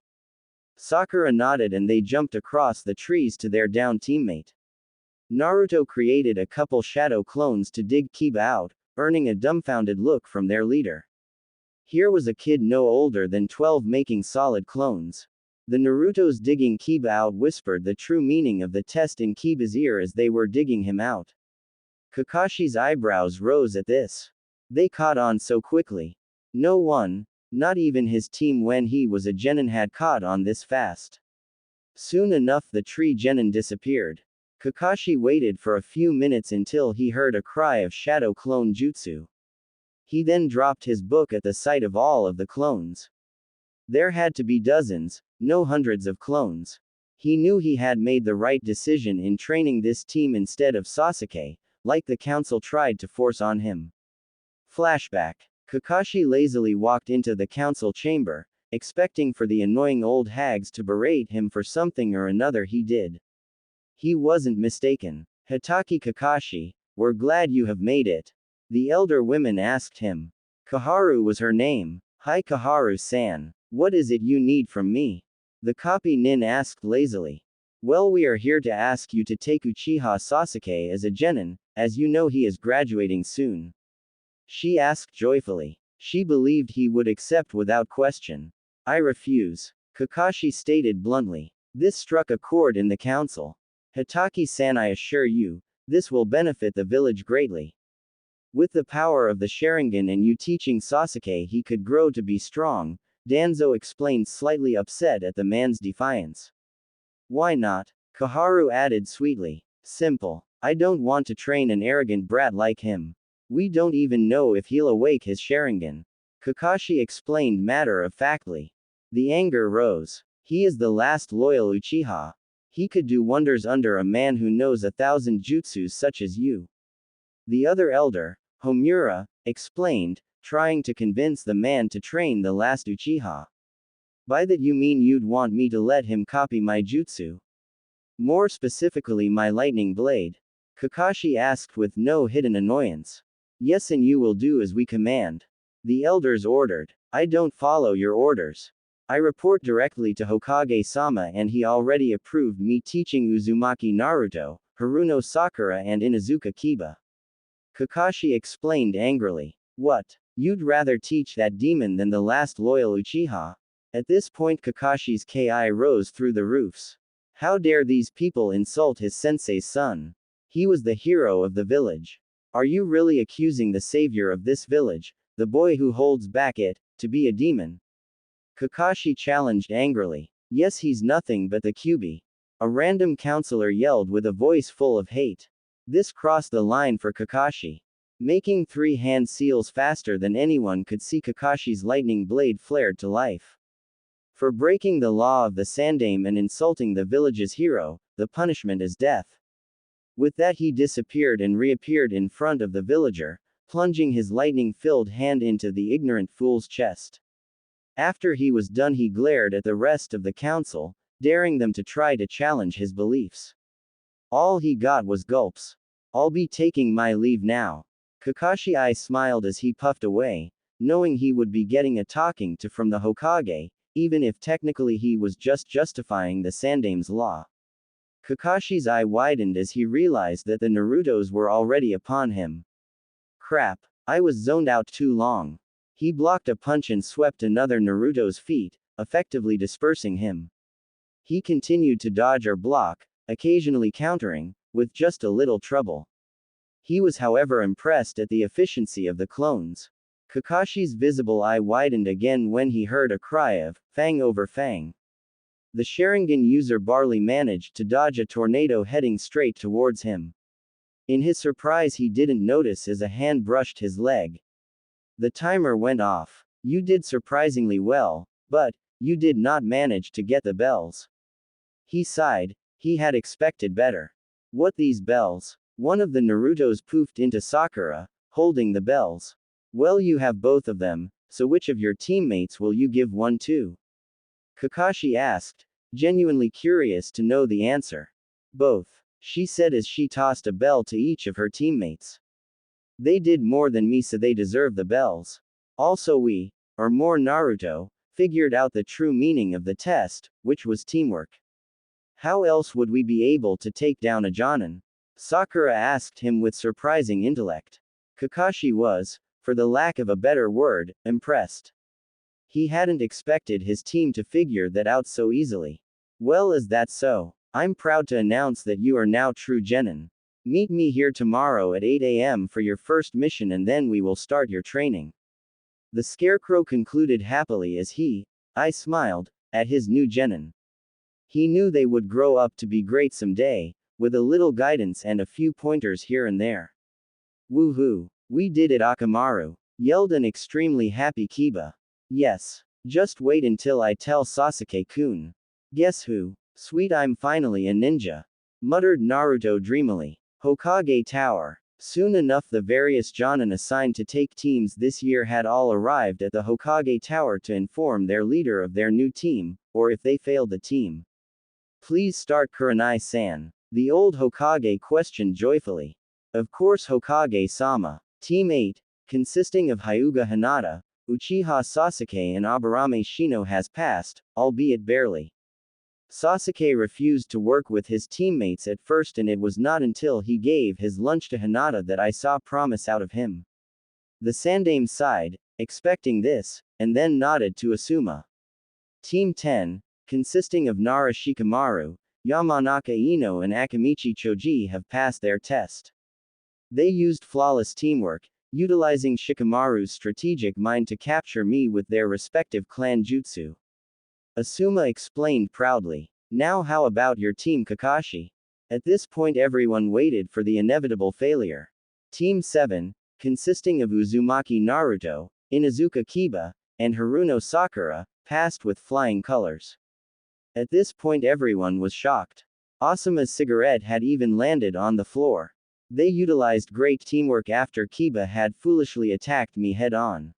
S1: Sakura nodded and they jumped across the trees to their down teammate. Naruto created a couple shadow clones to dig Kiba out, earning a dumbfounded look from their leader. Here was a kid no older than 12 making solid clones. The Naruto's digging Kiba out whispered the true meaning of the test in Kiba's ear as they were digging him out. Kakashi's eyebrows rose at this. They caught on so quickly. No one, not even his team when he was a genin, had caught on this fast. Soon enough the tree genin disappeared. Kakashi waited for a few minutes until he heard a cry of shadow clone jutsu. He then dropped his book at the sight of all of the clones. There had to be dozens, no hundreds of clones. He knew he had made the right decision in training this team instead of Sasuke, like the council tried to force on him. Flashback. Kakashi lazily walked into the council chamber, expecting for the annoying old hags to berate him for something or another he did. He wasn't mistaken. Hitaki Kakashi, we're glad you have made it. The elder women asked him. Kaharu was her name. Hi Kaharu-san, what is it you need from me? The copy nin asked lazily. Well, we are here to ask you to take Uchiha Sasuke as a genin, as you know he is graduating soon. She asked joyfully. She believed he would accept without question. I refuse, Kakashi stated bluntly. This struck a chord in the council. Hitaki-san, I assure you, this will benefit the village greatly. With the power of the Sharingan and you teaching Sasuke he could grow to be strong, Danzo explained, slightly upset at the man's defiance. Why not? Kaharu added sweetly. Simple. I don't want to train an arrogant brat like him. We don't even know if he'll awake his Sharingan. Kakashi explained matter-of-factly. The anger rose. He is the last loyal Uchiha. He could do wonders under a man who knows 1,000 jutsus such as you. The other elder, Homura, explained, trying to convince the man to train the last Uchiha. By that you mean you'd want me to let him copy my jutsu? More specifically my lightning blade? Kakashi asked with no hidden annoyance. Yes, and you will do as we command. The elders ordered. I don't follow your orders. I report directly to Hokage-sama and he already approved me teaching Uzumaki Naruto, Haruno Sakura and Inuzuka Kiba. Kakashi explained angrily. What? You'd rather teach that demon than the last loyal Uchiha? At this point Kakashi's ki rose through the roofs. How dare these people insult his sensei's son? He was the hero of the village. Are you really accusing the savior of this village, the boy who holds back it, to be a demon? Kakashi challenged angrily. Yes, he's nothing but the Kyuubi. A random counselor yelled with a voice full of hate. This crossed the line for Kakashi. Making 3 hand seals faster than anyone could see, Kakashi's lightning blade flared to life. For breaking the law of the Sandaime and insulting the village's hero, the punishment is death. With that he disappeared and reappeared in front of the villager, plunging his lightning-filled hand into the ignorant fool's chest. After he was done he glared at the rest of the council, daring them to try to challenge his beliefs. All he got was gulps. I'll be taking my leave now. Kakashi smiled as he puffed away, knowing he would be getting a talking to from the Hokage, even if technically he was just justifying the Sandaime's law. Kakashi's eye widened as he realized that the Narutos were already upon him. Crap, I was zoned out too long. He blocked a punch and swept another Naruto's feet, effectively dispersing him. He continued to dodge or block, occasionally countering, with just a little trouble. He was however impressed at the efficiency of the clones. Kakashi's visible eye widened again when he heard a cry of, fang over fang. The Sharingan user barely managed to dodge a tornado heading straight towards him. In his surprise he didn't notice as a hand brushed his leg. The timer went off. You did surprisingly well, but, you did not manage to get the bells. He sighed, he had expected better. What these bells? One of the Narutos poofed into Sakura, holding the bells. Well, you have both of them, so which of your teammates will you give one to? Kakashi asked, genuinely curious to know the answer. Both, she said as she tossed a bell to each of her teammates. They did more than me, so they deserve the bells. Also we, or more Naruto, figured out the true meaning of the test, which was teamwork. How else would we be able to take down a Jonin? Sakura asked him with surprising intellect. Kakashi was, for the lack of a better word, impressed. He hadn't expected his team to figure that out so easily. Well, is that so? I'm proud to announce that you are now true genin. Meet me here tomorrow at 8 a.m. for your first mission and then we will start your training. The scarecrow concluded happily as I smiled, at his new genin. He knew they would grow up to be great someday, with a little guidance and a few pointers here and there. Woohoo! We did it, Akamaru! Yelled an extremely happy Kiba. Yes. Just wait until I tell Sasuke-kun. Guess who? Sweet, I'm finally a ninja. Muttered Naruto dreamily. Hokage Tower. Soon enough the various Jonin assigned to take teams this year had all arrived at the Hokage Tower to inform their leader of their new team, or if they failed the team. Please start, Kurenai-san. The old Hokage questioned joyfully. Of course, Hokage-sama. Team 8, consisting of Hyuga Hinata, Uchiha Sasuke and Aburame Shino has passed, albeit barely. Sasuke refused to work with his teammates at first, and it was not until he gave his lunch to Hinata that I saw promise out of him. The Sandaime sighed, expecting this, and then nodded to Asuma. Team 10, consisting of Nara Shikamaru, Yamanaka Ino and Akamichi Choji have passed their test. They used flawless teamwork, utilizing Shikamaru's strategic mind to capture me with their respective clan jutsu. Asuma explained proudly. Now how about your team, Kakashi? At this point everyone waited for the inevitable failure. Team 7, consisting of Uzumaki Naruto, Inuzuka Kiba, and Haruno Sakura, passed with flying colors. At this point everyone was shocked. Asuma's cigarette had even landed on the floor. They utilized great teamwork after Kiba had foolishly attacked me head-on.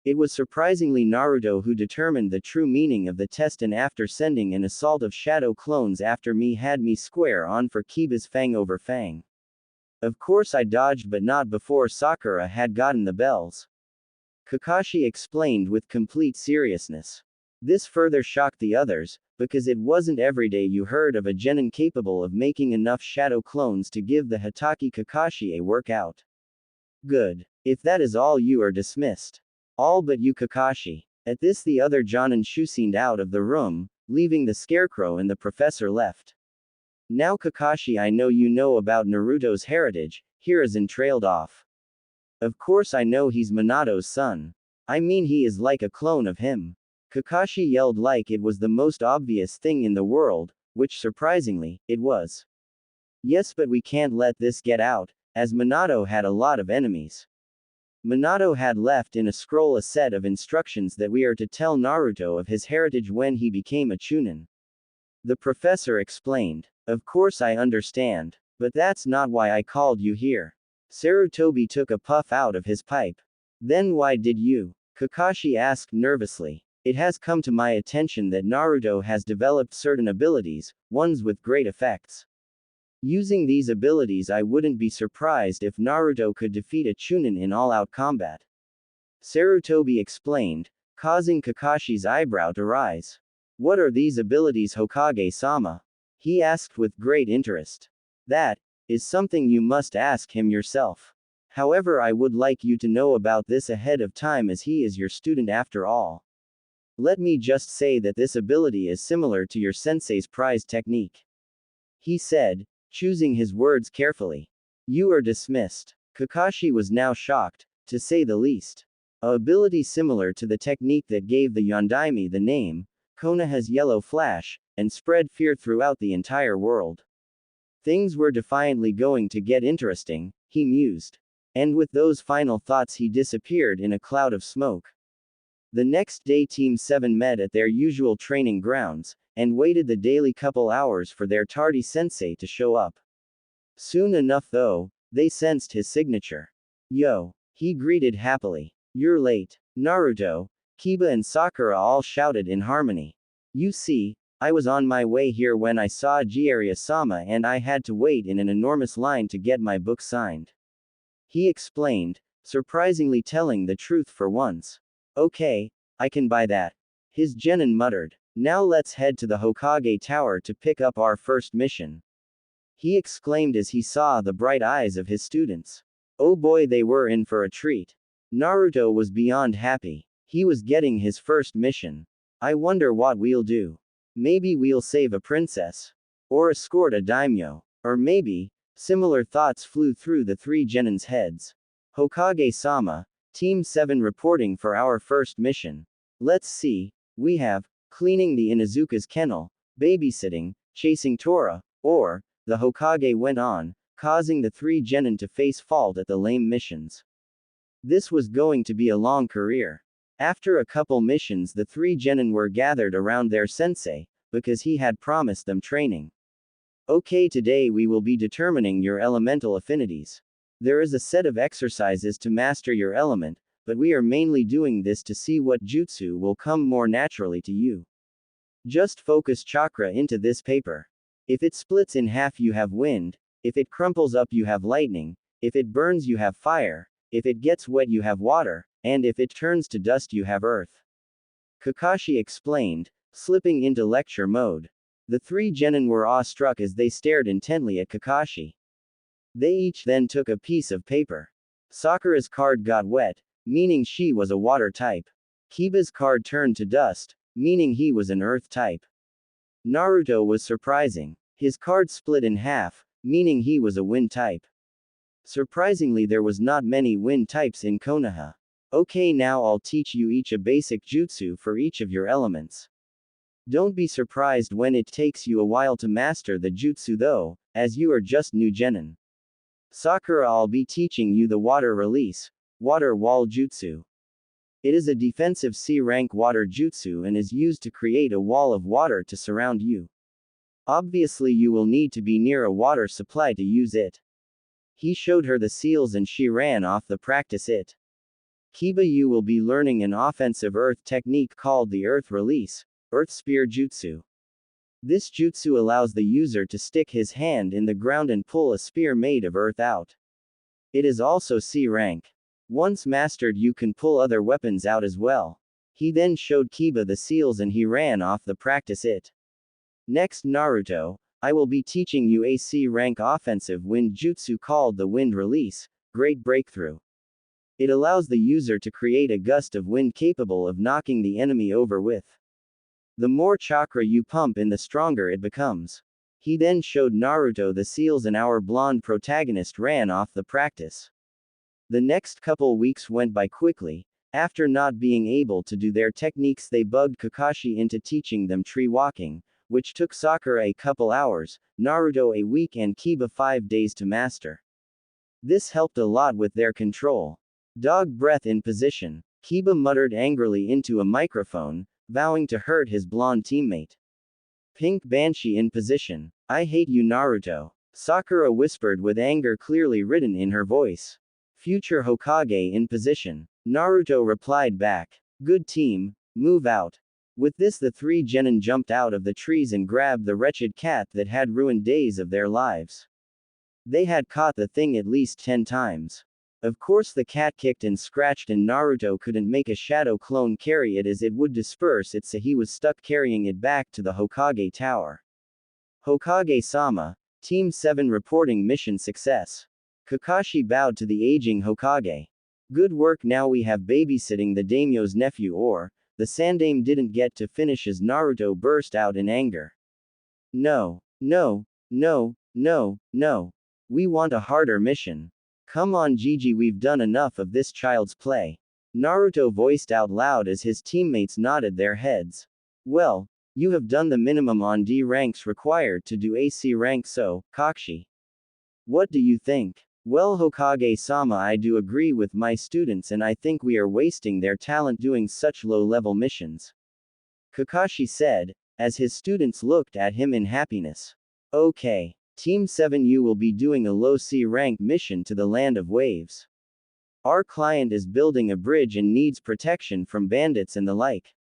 S1: It was surprisingly Naruto who determined the true meaning of the test, and after sending an assault of shadow clones after me had me square on for Kiba's fang over fang. Of course I dodged, but not before Sakura had gotten the bells. Kakashi explained with complete seriousness. This further shocked the others, because it wasn't every day you heard of a genin capable of making enough shadow clones to give the Hatake Kakashi a workout. Good. If that is all, you are dismissed. All but you, Kakashi. At this the other Jonin shusined out of the room, leaving the scarecrow and the professor left. Now Kakashi, I know you know about Naruto's heritage. Hiruzen trailed off. Of course I know he's Minato's son. I mean he is like a clone of him. Kakashi yelled like it was the most obvious thing in the world, which surprisingly, it was. Yes, but we can't let this get out, as Minato had a lot of enemies. Minato had left in a scroll a set of instructions that we are to tell Naruto of his heritage when he became a Chunin. The professor explained. Of course I understand. But that's not why I called you here. Sarutobi took a puff out of his pipe. Then why did you? Kakashi asked nervously. It has come to my attention that Naruto has developed certain abilities, ones with great effects. Using these abilities, I wouldn't be surprised if Naruto could defeat a Chunin in all-out combat. Sarutobi explained, causing Kakashi's eyebrow to rise. What are these abilities, Hokage-sama? He asked with great interest. That is something you must ask him yourself. However, I would like you to know about this ahead of time, as he is your student after all. Let me just say that this ability is similar to your sensei's prize technique. He said, choosing his words carefully. You are dismissed. Kakashi was now shocked, to say the least. A ability similar to the technique that gave the Yondaime the name, Konoha's Yellow Flash, and spread fear throughout the entire world. Things were defiantly going to get interesting, he mused. And with those final thoughts he disappeared in a cloud of smoke. The next day Team 7 met at their usual training grounds, and waited the daily couple hours for their tardy sensei to show up. Soon enough though, they sensed his signature. Yo! He greeted happily. You're late. Naruto, Kiba and Sakura all shouted in harmony. You see, I was on my way here when I saw Jiraiya-sama and I had to wait in an enormous line to get my book signed. He explained, surprisingly telling the truth for once. Okay, I can buy that. His genin muttered. Now let's head to the Hokage Tower to pick up our first mission. He exclaimed as he saw the bright eyes of his students. Oh boy, they were in for a treat. Naruto was beyond happy. He was getting his first mission. I wonder what we'll do. Maybe we'll save a princess. Or escort a daimyo. Or maybe, similar thoughts flew through the three genins' heads. Hokage-sama, Team 7 reporting for our first mission. Let's see, we have, cleaning the Inuzuka's kennel, babysitting, chasing Tora, or, the Hokage went on, causing the three genin to face fault at the lame missions. This was going to be a long career. After a couple missions the three genin were gathered around their sensei, because he had promised them training. Okay, today we will be determining your elemental affinities. There is a set of exercises to master your element, but we are mainly doing this to see what jutsu will come more naturally to you. Just focus chakra into this paper. If it splits in half you have wind, if it crumples up you have lightning, if it burns you have fire, if it gets wet you have water, and if it turns to dust you have earth. Kakashi explained, slipping into lecture mode. The three genin were awestruck as they stared intently at Kakashi. They each then took a piece of paper. Sakura's card got wet, meaning she was a water type. Kiba's card turned to dust, meaning he was an earth type. Naruto was surprising. His card split in half, meaning he was a wind type. Surprisingly, there was not many wind types in Konoha. Okay, now I'll teach you each a basic jutsu for each of your elements. Don't be surprised when it takes you a while to master the jutsu though, as you are just new genin. Sakura, I'll be teaching you the water release, water wall jutsu. It is a defensive C-rank water jutsu and is used to create a wall of water to surround you. Obviously you will need to be near a water supply to use it. He showed her the seals and she ran off to practice it. Kiba, you will be learning an offensive earth technique called the Earth Release, Earth Spear Jutsu. This jutsu allows the user to stick his hand in the ground and pull a spear made of earth out. It is also C rank. Once mastered, you can pull other weapons out as well. He then showed Kiba the seals and he ran off to practice it. Next, Naruto, I will be teaching you a C rank offensive wind jutsu called the Wind Release, Great Breakthrough. It allows the user to create a gust of wind capable of knocking the enemy over with. The more chakra you pump in, the stronger it becomes. He then showed Naruto the seals and our blonde protagonist ran off to practice. The next couple weeks went by quickly. After not being able to do their techniques, they bugged Kakashi into teaching them tree walking, which took Sakura a couple hours, Naruto a week and Kiba 5 days to master. This helped a lot with their control. Dog breath in position. Kiba muttered angrily into a microphone, vowing to hurt his blonde teammate. Pink Banshee in position. I hate you, Naruto. Sakura whispered with anger clearly written in her voice. Future Hokage in position. Naruto replied back. Good team, move out. With this, the three genin jumped out of the trees and grabbed the wretched cat that had ruined days of their lives. They had caught the thing at least 10 times. Of course, the cat kicked and scratched and Naruto couldn't make a shadow clone carry it as it would disperse it, so he was stuck carrying it back to the Hokage tower. Hokage-sama, Team 7 reporting mission success. Kakashi bowed to the aging Hokage. Good work, now we have babysitting the daimyo's nephew, or the Sandaime didn't get to finish as Naruto burst out in anger. No, no, no, no, no. We want a harder mission. Come on Gigi, we've done enough of this child's play. Naruto voiced out loud as his teammates nodded their heads. Well, you have done the minimum on D ranks required to do AC rank, so, Kakashi. What do you think? Well, Hokage-sama, I do agree with my students and I think we are wasting their talent doing such low-level missions. Kakashi said, as his students looked at him in happiness. Okay. Team 7, you will be doing a low C rank mission to the Land of Waves. Our client is building a bridge and needs protection from bandits and the like.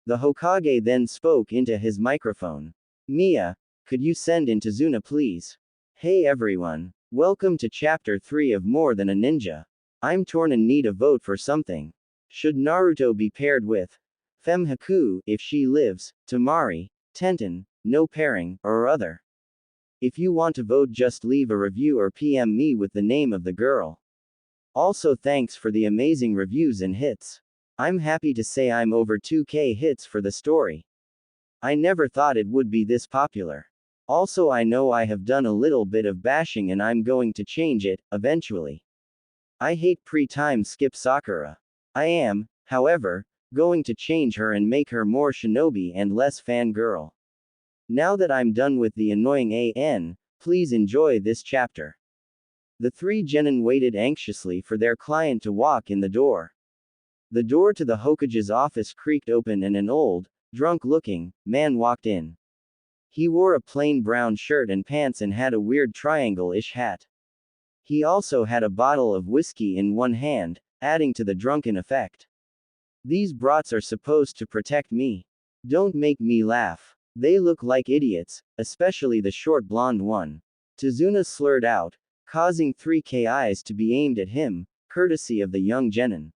S1: The Hokage then spoke into his microphone. Mia, could you send in Tazuna please? Hey everyone. Welcome to Chapter 3 of More Than a Ninja. I'm torn and need a vote for something. Should Naruto be paired with Femme Haku, if she lives, Temari, Tenten, no pairing, or other? If you want to vote, just leave a review or PM me with the name of the girl. Also, thanks for the amazing reviews and hits. I'm happy to say I'm over 2k hits for the story. I never thought it would be this popular. Also, I know I have done a little bit of bashing and I'm going to change it, eventually. I hate pre-time skip Sakura. I am, however, going to change her and make her more shinobi and less fangirl. Now that I'm done with the annoying AN, please enjoy this chapter. The three genin waited anxiously for their client to walk in the door. The door to the Hokage's office creaked open and an old, drunk-looking man walked in. He wore a plain brown shirt and pants and had a weird triangle-ish hat. He also had a bottle of whiskey in one hand, adding to the drunken effect. These brats are supposed to protect me. Don't make me laugh. They look like idiots, especially the short blonde one. Tazuna slurred out, causing 3K eyes to be aimed at him, courtesy of the young genin.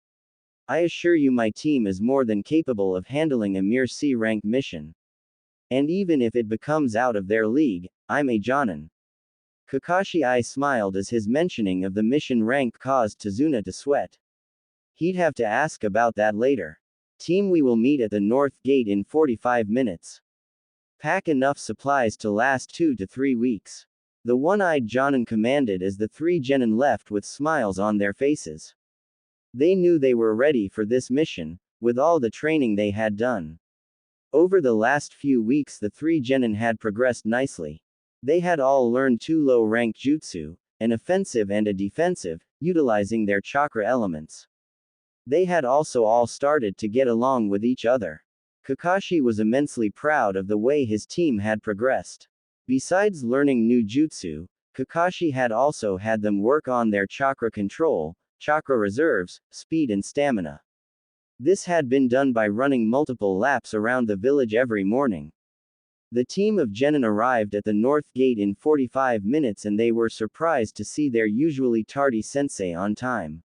S1: I assure you my team is more than capable of handling a mere C-rank mission. And even if it becomes out of their league, I'm a jonin. Kakashi I smiled as his mentioning of the mission rank caused Tazuna to sweat. He'd have to ask about that later. Team, we will meet at the North Gate in 45 minutes. Pack enough supplies to last 2 to 3 weeks. The one-eyed jonin commanded as the three genin left with smiles on their faces. They knew they were ready for this mission, with all the training they had done. Over the last few weeks the three genin had progressed nicely. They had all learned 2 low-rank jutsu, an offensive and a defensive, utilizing their chakra elements. They had also all started to get along with each other. Kakashi was immensely proud of the way his team had progressed. Besides learning new jutsu, Kakashi had also had them work on their chakra control, chakra reserves, speed and stamina. This had been done by running multiple laps around the village every morning. The team of genin arrived at the north gate in 45 minutes and they were surprised to see their usually tardy sensei on time.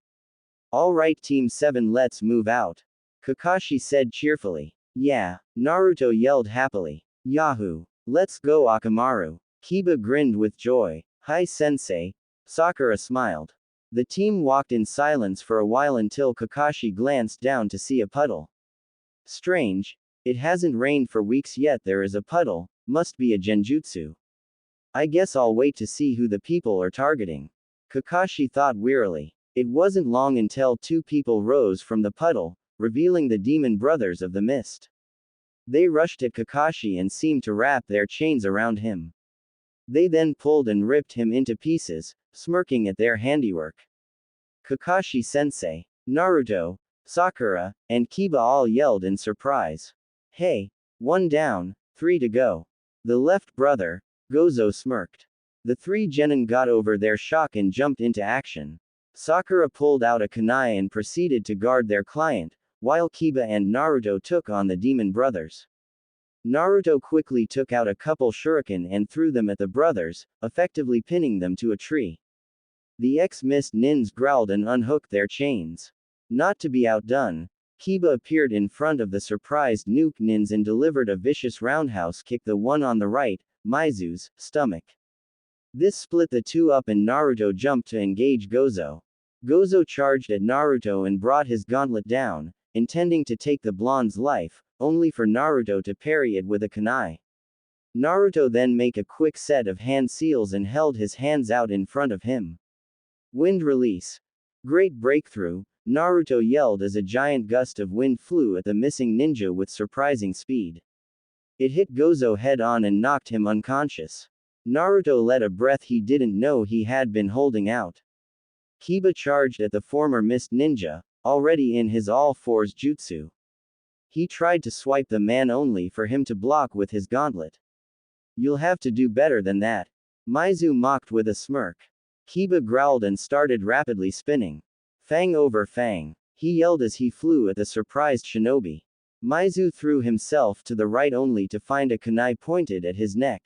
S1: Alright Team 7, let's move out. Kakashi said cheerfully. Yeah, Naruto yelled happily. Yahoo! Let's go Akamaru. Kiba grinned with joy. Hi sensei. Sakura smiled. The team walked in silence for a while until Kakashi glanced down to see a puddle. Strange. It hasn't rained for weeks yet there is a puddle, must be a genjutsu. I guess I'll wait to see who the people are targeting. Kakashi thought wearily. It wasn't long until two people rose from the puddle, revealing the demon brothers of the mist. They rushed at Kakashi and seemed to wrap their chains around him. They then pulled and ripped him into pieces, smirking at their handiwork. Kakashi-sensei, Naruto, Sakura, and Kiba all yelled in surprise. Hey! 1 down, 3 to go. The left brother, Gozo smirked. The three genin got over their shock and jumped into action. Sakura pulled out a kunai and proceeded to guard their client, while Kiba and Naruto took on the demon brothers. Naruto quickly took out a couple shuriken and threw them at the brothers, effectively pinning them to a tree. The ex-mist nins growled and unhooked their chains. Not to be outdone, Kiba appeared in front of the surprised nuke nins and delivered a vicious roundhouse kick the one on the right, Mizu's, stomach. This split the two up and Naruto jumped to engage Gozo. Gozo charged at Naruto and brought his gauntlet down, intending to take the blonde's life, only for Naruto to parry it with a kunai. Naruto then made a quick set of hand seals and held his hands out in front of him. Wind release. Great breakthrough, Naruto yelled as a giant gust of wind flew at the missing ninja with surprising speed. It hit Gozo head on and knocked him unconscious. Naruto let a breath he didn't know he had been holding out. Kiba charged at the former mist ninja, already in his all-fours jutsu. He tried to swipe the man only for him to block with his gauntlet. You'll have to do better than that. Mizu mocked with a smirk. Kiba growled and started rapidly spinning. Fang over fang. He yelled as he flew at the surprised shinobi. Mizu threw himself to the right only to find a kunai pointed at his neck.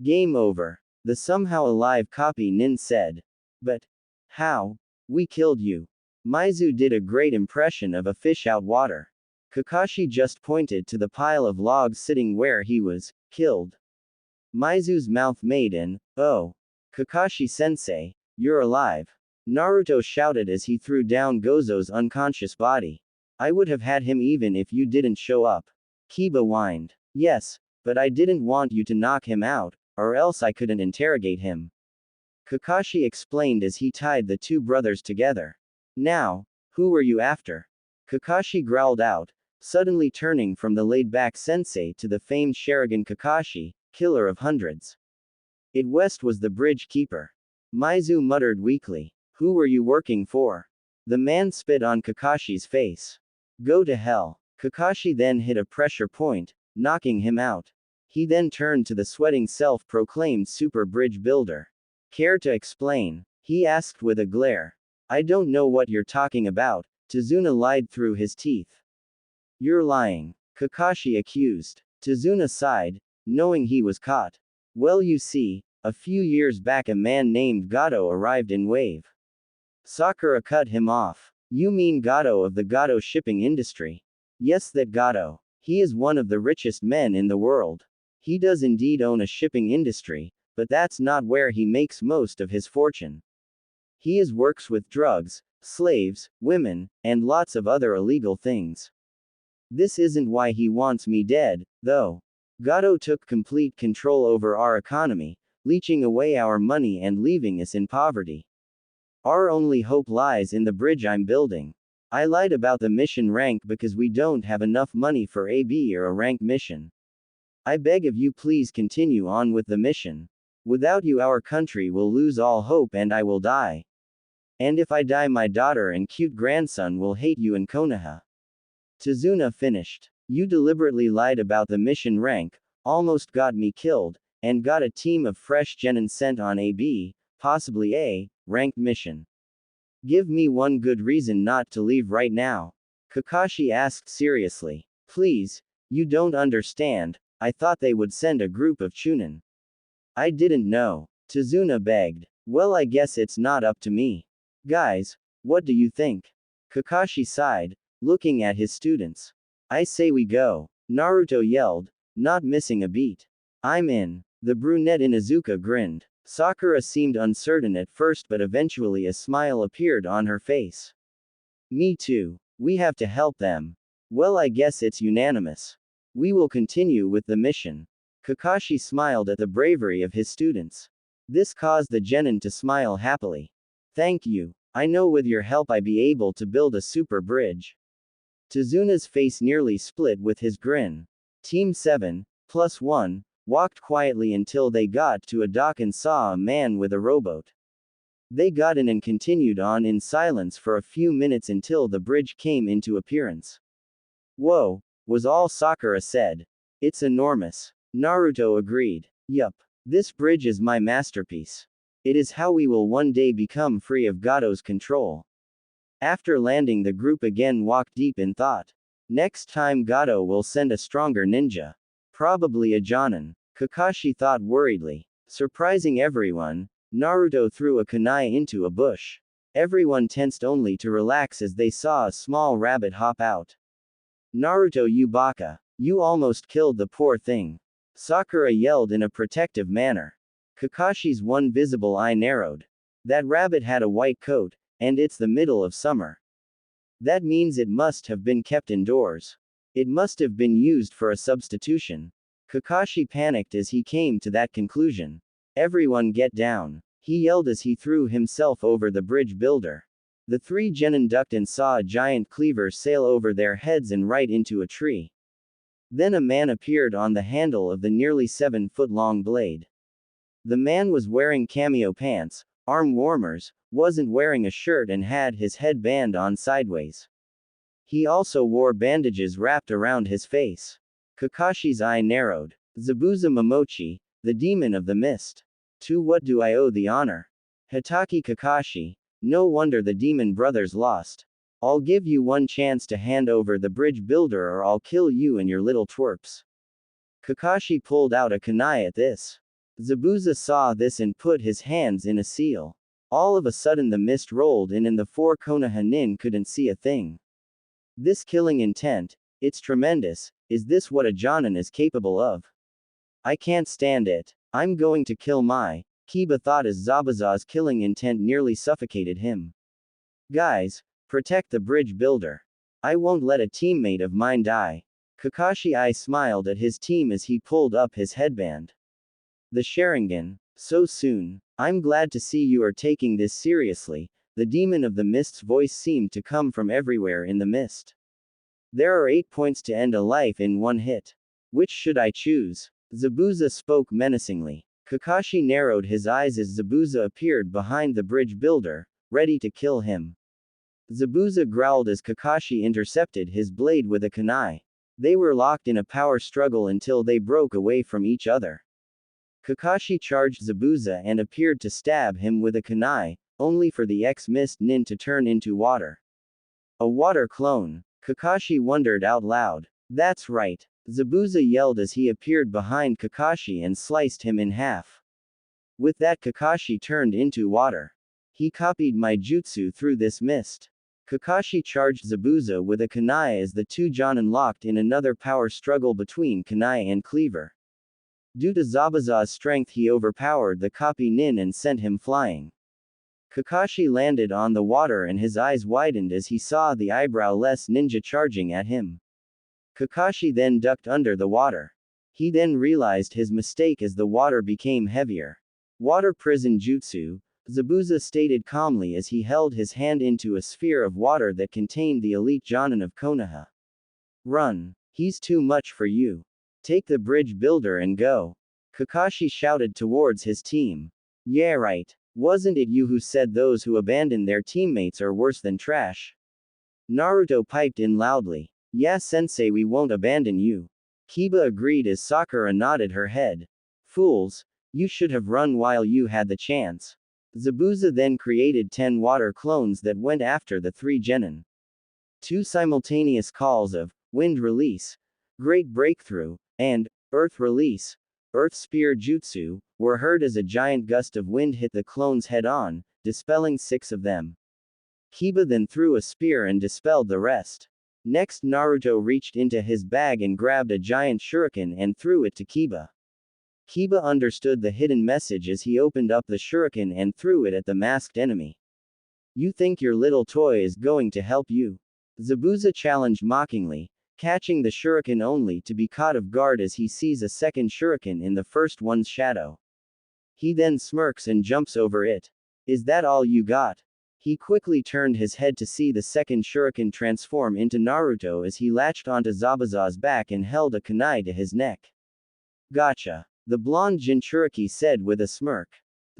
S1: Game over. The somehow alive copy nin said. But how? We killed you. Mizu did a great impression of a fish out water. Kakashi just pointed to the pile of logs sitting where he was killed. Mizu's mouth made an, oh. Kakashi-sensei, you're alive. Naruto shouted as he threw down Gozo's unconscious body. I would have had him even if you didn't show up. Kiba whined. Yes, but I didn't want you to knock him out, or else I couldn't interrogate him. Kakashi explained as he tied the two brothers together. Now, who were you after? Kakashi growled out, suddenly turning from the laid-back sensei to the famed Sharingan Kakashi, killer of hundreds. It West was the bridge keeper. Mizu muttered weakly. Who were you working for? The man spit on Kakashi's face. Go to hell. Kakashi then hit a pressure point, knocking him out. He then turned to the sweating self-proclaimed super bridge builder. Care to explain? He asked with a glare. I don't know what you're talking about, Tazuna lied through his teeth. You're lying. Kakashi accused. Tazuna sighed, knowing he was caught. Well you see, a few years back a man named Gato arrived in Wave. Sakura cut him off. You mean Gato of the Gato shipping industry? Yes, that Gato. He is one of the richest men in the world. He does indeed own a shipping industry, but that's not where he makes most of his fortune. He works with drugs, slaves, women, and lots of other illegal things. This isn't why he wants me dead, though. Gato took complete control over our economy, leeching away our money and leaving us in poverty. Our only hope lies in the bridge I'm building. I lied about the mission rank because we don't have enough money for a B or a rank mission. I beg of you please continue on with the mission. Without you our country will lose all hope and I will die. And if I die my daughter and cute grandson will hate you in Konoha. Tazuna finished. You deliberately lied about the mission rank, almost got me killed, and got a team of fresh genin sent on a B, possibly A, ranked mission. Give me one good reason not to leave right now. Kakashi asked seriously. Please, you don't understand, I thought they would send a group of Chunin. I didn't know. Tazuna begged. Well, I guess it's not up to me. Guys, what do you think? Kakashi sighed, looking at his students. I say we go. Naruto yelled, not missing a beat. I'm in. The brunette Inuzuka grinned. Sakura seemed uncertain at first, but eventually a smile appeared on her face. Me too. We have to help them. Well, I guess it's unanimous. We will continue with the mission. Kakashi smiled at the bravery of his students. This caused the genin to smile happily. Thank you. I know with your help I'll be able to build a super bridge. Tazuna's face nearly split with his grin. Team 7+1 walked quietly until they got to a dock and saw a man with a rowboat. They got in and continued on in silence for a few minutes until the bridge came into appearance. Whoa, was all Sakura said. It's enormous. Naruto agreed. Yup. This bridge is my masterpiece. It is how we will one day become free of Gato's control. After landing, the group again walked deep in thought. Next time Gato will send a stronger ninja. Probably a Jonin. Kakashi thought worriedly. Surprising everyone, Naruto threw a kunai into a bush. Everyone tensed only to relax as they saw a small rabbit hop out. Naruto, you baka. You almost killed the poor thing. Sakura yelled in a protective manner. Kakashi's one visible eye narrowed. That rabbit had a white coat, and it's the middle of summer. That means it must have been kept indoors. It must have been used for a substitution. Kakashi panicked as he came to that conclusion. Everyone get down, he yelled as he threw himself over the bridge builder. The three genin ducked and saw a giant cleaver sail over their heads and right into a tree. Then a man appeared on the handle of the nearly 7-foot-long blade. The man was wearing cameo pants, arm warmers, wasn't wearing a shirt and had his headband on sideways. He also wore bandages wrapped around his face. Kakashi's eye narrowed. Zabuza Momochi, the demon of the mist. To what do I owe the honor? Hitaki Kakashi, no wonder the demon brothers lost. I'll give you one chance to hand over the bridge builder or I'll kill you and your little twerps. Kakashi pulled out a kunai at this. Zabuza saw this and put his hands in a seal. All of a sudden the mist rolled in and the four Konoha nin couldn't see a thing. This killing intent, it's tremendous. Is this what a Jonin is capable of? I can't stand it. I'm going to kill my. Kiba thought as Zabuza's killing intent nearly suffocated him. Guys, protect the bridge builder. I won't let a teammate of mine die. Kakashi I smiled at his team as he pulled up his headband. The Sharingan. So soon. I'm glad to see you are taking this seriously. The demon of the mist's voice seemed to come from everywhere in the mist. There are 8 points to end a life in one hit. Which should I choose? Zabuza spoke menacingly. Kakashi narrowed his eyes as Zabuza appeared behind the bridge builder, ready to kill him. Zabuza growled as Kakashi intercepted his blade with a kunai. They were locked in a power struggle until they broke away from each other. Kakashi charged Zabuza and appeared to stab him with a kunai, only for the ex-mist nin to turn into water. A water clone. Kakashi wondered out loud. That's right. Zabuza yelled as he appeared behind Kakashi and sliced him in half. With that, Kakashi turned into water. He copied my jutsu through this mist. Kakashi charged Zabuza with a kunai as the two Jonin locked in another power struggle between kunai and cleaver. Due to Zabuza's strength, he overpowered the copy nin and sent him flying. Kakashi landed on the water and his eyes widened as he saw the eyebrow-less ninja charging at him. Kakashi then ducked under the water. He then realized his mistake as the water became heavier. Water prison jutsu, Zabuza stated calmly as he held his hand into a sphere of water that contained the elite Jonin of Konoha. Run. He's too much for you. Take the bridge builder and go. Kakashi shouted towards his team. Yeah, right. Wasn't it you who said those who abandon their teammates are worse than trash? Naruto piped in loudly. Yeah, sensei, we won't abandon you. Kiba agreed as Sakura nodded her head. Fools, you should have run while you had the chance. Zabuza then created 10 water clones that went after the 3 genin. 2 simultaneous calls of Wind Release, Great Breakthrough, and Earth Release, Earth Spear Jutsu, were heard as a giant gust of wind hit the clones head-on, dispelling 6 of them. Kiba then threw a spear and dispelled the rest. Next Naruto reached into his bag and grabbed a giant shuriken and threw it to Kiba. Kiba understood the hidden message as he opened up the shuriken and threw it at the masked enemy. You think your little toy is going to help you? Zabuza challenged mockingly, catching the shuriken only to be caught off guard as he sees a second shuriken in the first one's shadow. He then smirks and jumps over it. Is that all you got? He quickly turned his head to see the second shuriken transform into Naruto as he latched onto Zabuza's back and held a kunai to his neck. Gotcha, the blonde Jinchuriki said with a smirk.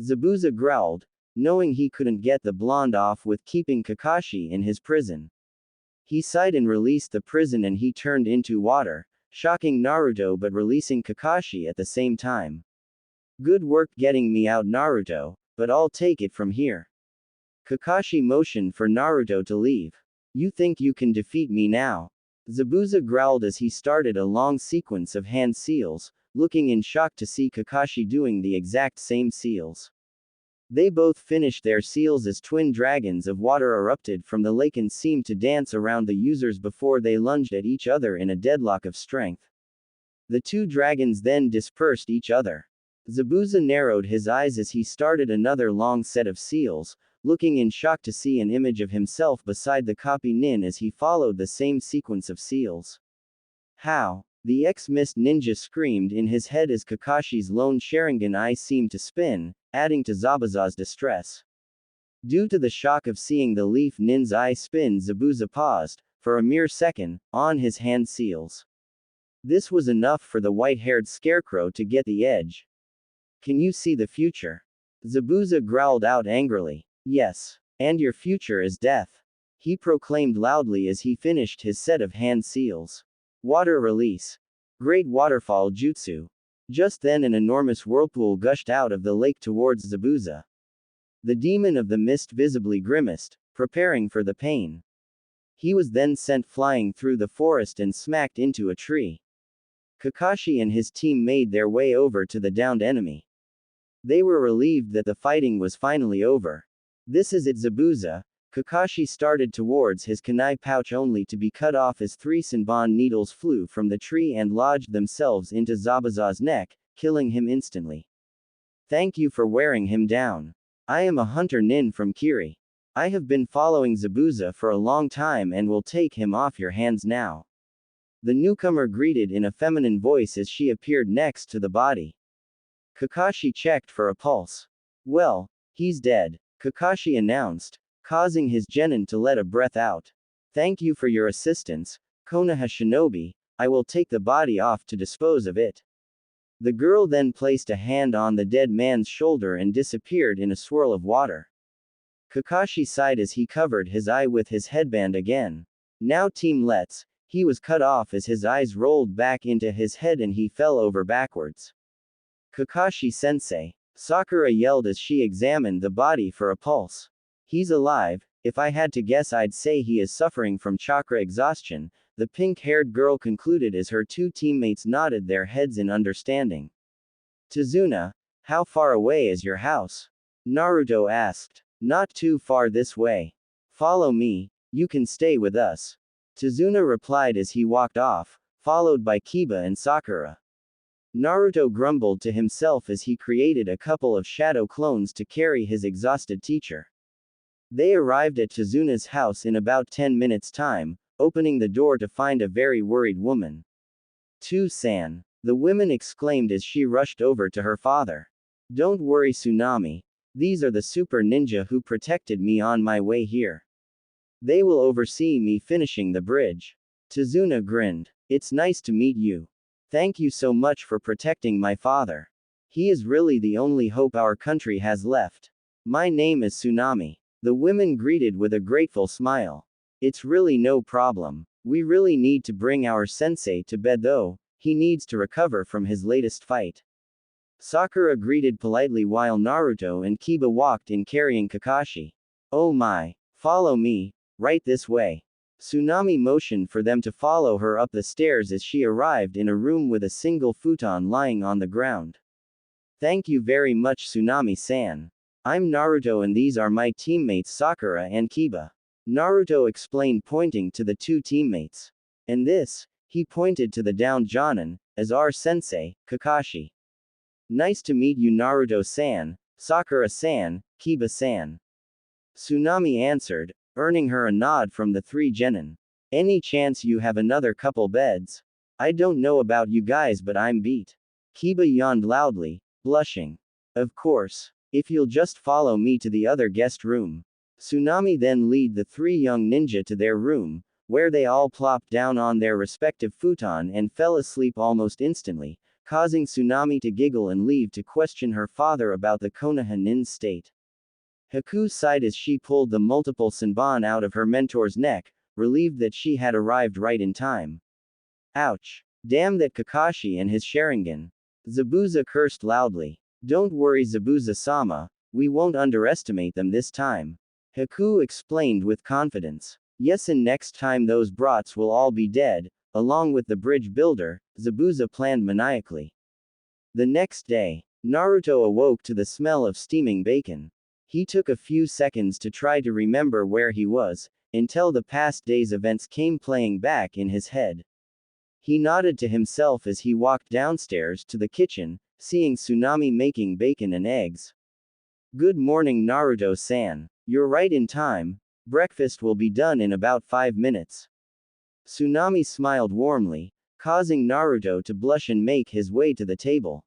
S1: Zabuza growled, knowing he couldn't get the blonde off with keeping Kakashi in his prison. He sighed and released the prison and he turned into water, shocking Naruto but releasing Kakashi at the same time. Good work getting me out, Naruto, but I'll take it from here. Kakashi motioned for Naruto to leave. You think you can defeat me now? Zabuza growled as he started a long sequence of hand seals, looking in shock to see Kakashi doing the exact same seals. They both finished their seals as twin dragons of water erupted from the lake and seemed to dance around the users before they lunged at each other in a deadlock of strength. The 2 dragons then dispersed each other. Zabuza narrowed his eyes as he started another long set of seals, looking in shock to see an image of himself beside the copy nin as he followed the same sequence of seals. How? The ex-mist ninja screamed in his head as Kakashi's lone Sharingan eye seemed to spin, adding to Zabuza's distress. Due to the shock of seeing the leaf nin's eye spin, Zabuza paused, for a mere second, on his hand seals. This was enough for the white-haired scarecrow to get the edge. Can you see the future? Zabuza growled out angrily. Yes. And your future is death. He proclaimed loudly as he finished his set of hand seals. Water Release. Great Waterfall Jutsu. Just then an enormous whirlpool gushed out of the lake towards Zabuza. The demon of the mist visibly grimaced, preparing for the pain. He was then sent flying through the forest and smacked into a tree. Kakashi and his team made their way over to the downed enemy. They were relieved that the fighting was finally over. This is it, Zabuza. Kakashi started towards his kunai pouch only to be cut off as 3 Senbon needles flew from the tree and lodged themselves into Zabuza's neck, killing him instantly. Thank you for wearing him down. I am a hunter nin from Kiri. I have been following Zabuza for a long time and will take him off your hands now. The newcomer greeted in a feminine voice as she appeared next to the body. Kakashi checked for a pulse. Well, he's dead, Kakashi announced, causing his genin to let a breath out. Thank you for your assistance, Konoha Shinobi. I will take the body off to dispose of it. The girl then placed a hand on the dead man's shoulder and disappeared in a swirl of water. Kakashi sighed as he covered his eye with his headband again. Now Team Let's. He was cut off as his eyes rolled back into his head and he fell over backwards. Kakashi-sensei. Sakura yelled as she examined the body for a pulse. He's alive. If I had to guess, I'd say he is suffering from chakra exhaustion, the pink-haired girl concluded as her 2 teammates nodded their heads in understanding. Tazuna, how far away is your house? Naruto asked. Not too far this way. Follow me, you can stay with us. Tazuna replied as he walked off, followed by Kiba and Sakura. Naruto grumbled to himself as he created a couple of shadow clones to carry his exhausted teacher. They arrived at Tazuna's house in about 10 minutes' time, opening the door to find a very worried woman. "Tu-san," the woman exclaimed as she rushed over to her father. "Don't worry, Tsunami. These are the super ninja who protected me on my way here. They will oversee me finishing the bridge." Tazuna grinned. "It's nice to meet you. Thank you so much for protecting my father. He is really the only hope our country has left. My name is Tsunami." The women greeted with a grateful smile. "It's really no problem. We really need to bring our sensei to bed though, he needs to recover from his latest fight." Sakura greeted politely while Naruto and Kiba walked in carrying Kakashi. Oh my. Follow me, right this way. Tsunami motioned for them to follow her up the stairs as she arrived in a room with a single futon lying on the ground. Thank you very much, Tsunami-san. I'm Naruto and these are my teammates Sakura and Kiba. Naruto explained, pointing to the two teammates. And this, he pointed to the downed Jonin, as our sensei, Kakashi. Nice to meet you, Naruto-san, Sakura-san, Kiba-san. Tsunami answered, earning her a nod from the three genin. Any chance you have another couple beds? I don't know about you guys, but I'm beat. Kiba yawned loudly, blushing. Of course, if you'll just follow me to the other guest room. Tsunami then led the three young ninja to their room, where they all plopped down on their respective futon and fell asleep almost instantly, causing Tsunami to giggle and leave to question her father about the Konoha nin's state. Haku sighed as she pulled the multiple senbon out of her mentor's neck, relieved that she had arrived right in time. Ouch. Damn that Kakashi and his Sharingan. Zabuza cursed loudly. Don't worry, Zabuza-sama, we won't underestimate them this time. Haku explained with confidence. Yes, and next time those brats will all be dead, along with the bridge builder, Zabuza planned maniacally. The next day, Naruto awoke to the smell of steaming bacon. He took a few seconds to try to remember where he was, until the past day's events came playing back in his head. He nodded to himself as he walked downstairs to the kitchen, seeing Tsunami making bacon and eggs. Good morning, Naruto-san. You're right in time. Breakfast will be done in about 5 minutes. Tsunami smiled warmly, causing Naruto to blush and make his way to the table.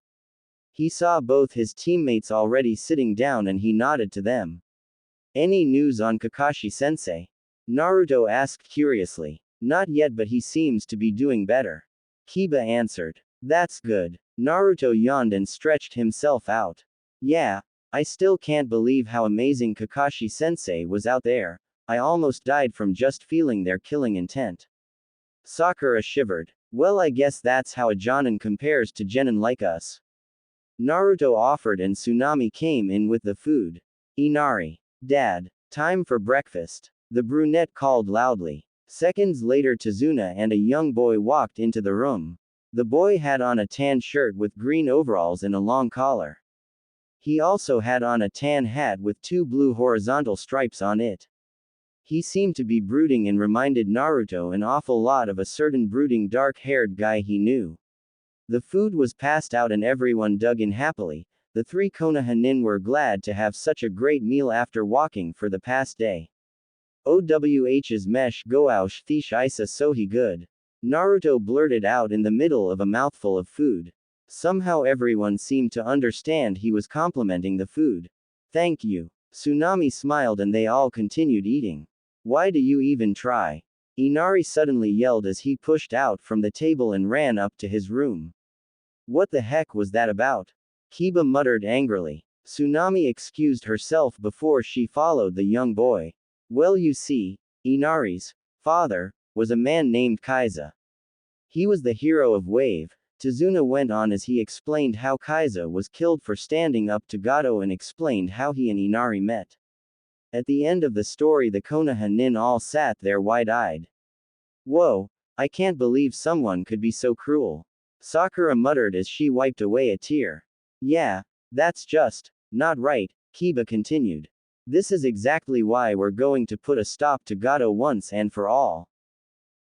S1: He saw both his teammates already sitting down and he nodded to them. Any news on Kakashi-sensei? Naruto asked curiously. Not yet, but he seems to be doing better. Kiba answered. That's good. Naruto yawned and stretched himself out. Yeah, I still can't believe how amazing Kakashi-sensei was out there. I almost died from just feeling their killing intent. Sakura shivered. Well, I guess that's how a Jonin compares to genin like us. Naruto offered and Tsunami came in with the food. Inari. Dad. Time for breakfast. The brunette called loudly. Seconds later, Tazuna and a young boy walked into the room. The boy had on a tan shirt with green overalls and a long collar. He also had on a tan hat with 2 blue horizontal stripes on it. He seemed to be brooding and reminded Naruto an awful lot of a certain brooding dark-haired guy he knew. The food was passed out and everyone dug in happily. The 3 Konoha nin were glad to have such a great meal after walking for the past day. OWH's mesh goaush thish isa sohi good. Naruto blurted out in the middle of a mouthful of food. Somehow everyone seemed to understand he was complimenting the food. Thank you. Tsunami smiled and they all continued eating. Why do you even try? Inari suddenly yelled as he pushed out from the table and ran up to his room. What the heck was that about? Kiba muttered angrily. Tsunami excused herself before she followed the young boy. Well, you see, Inari's father was a man named Kaiza. He was the hero of Wave. Tazuna went on as he explained how Kaiza was killed for standing up to Gato and explained how he and Inari met. At the end of the story, the Konoha nin all sat there wide-eyed. Whoa, I can't believe someone could be so cruel. Sakura muttered as she wiped away a tear. Yeah, that's just not right, Kiba continued. This is exactly why we're going to put a stop to Gato once and for all.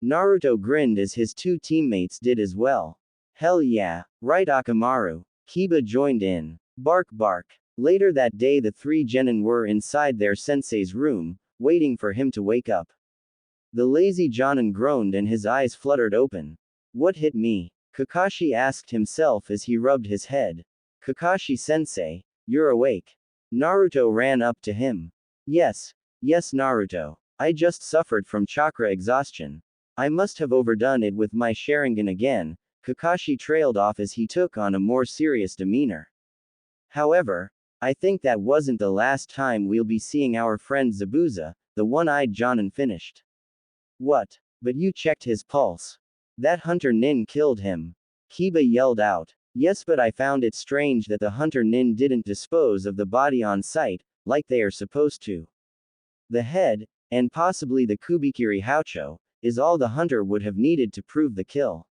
S1: Naruto grinned as his 2 teammates did as well. Hell yeah, right Akamaru. Kiba joined in. Bark bark. Later that day the 3 genin were inside their sensei's room, waiting for him to wake up. The lazy Jonin groaned and his eyes fluttered open. What hit me? Kakashi asked himself as he rubbed his head. Kakashi-sensei, you're awake. Naruto ran up to him. Yes Naruto. I just suffered from chakra exhaustion. I must have overdone it with my Sharingan again. Kakashi trailed off as he took on a more serious demeanor. However, I think that wasn't the last time we'll be seeing our friend Zabuza, the one-eyed Jonin finished. What? But you checked his pulse. That hunter nin killed him. Kiba yelled out. Yes, but I found it strange that the hunter nin didn't dispose of the body on site, like they are supposed to. The head, and possibly the kubikiri haucho, is all the hunter would have needed to prove the kill.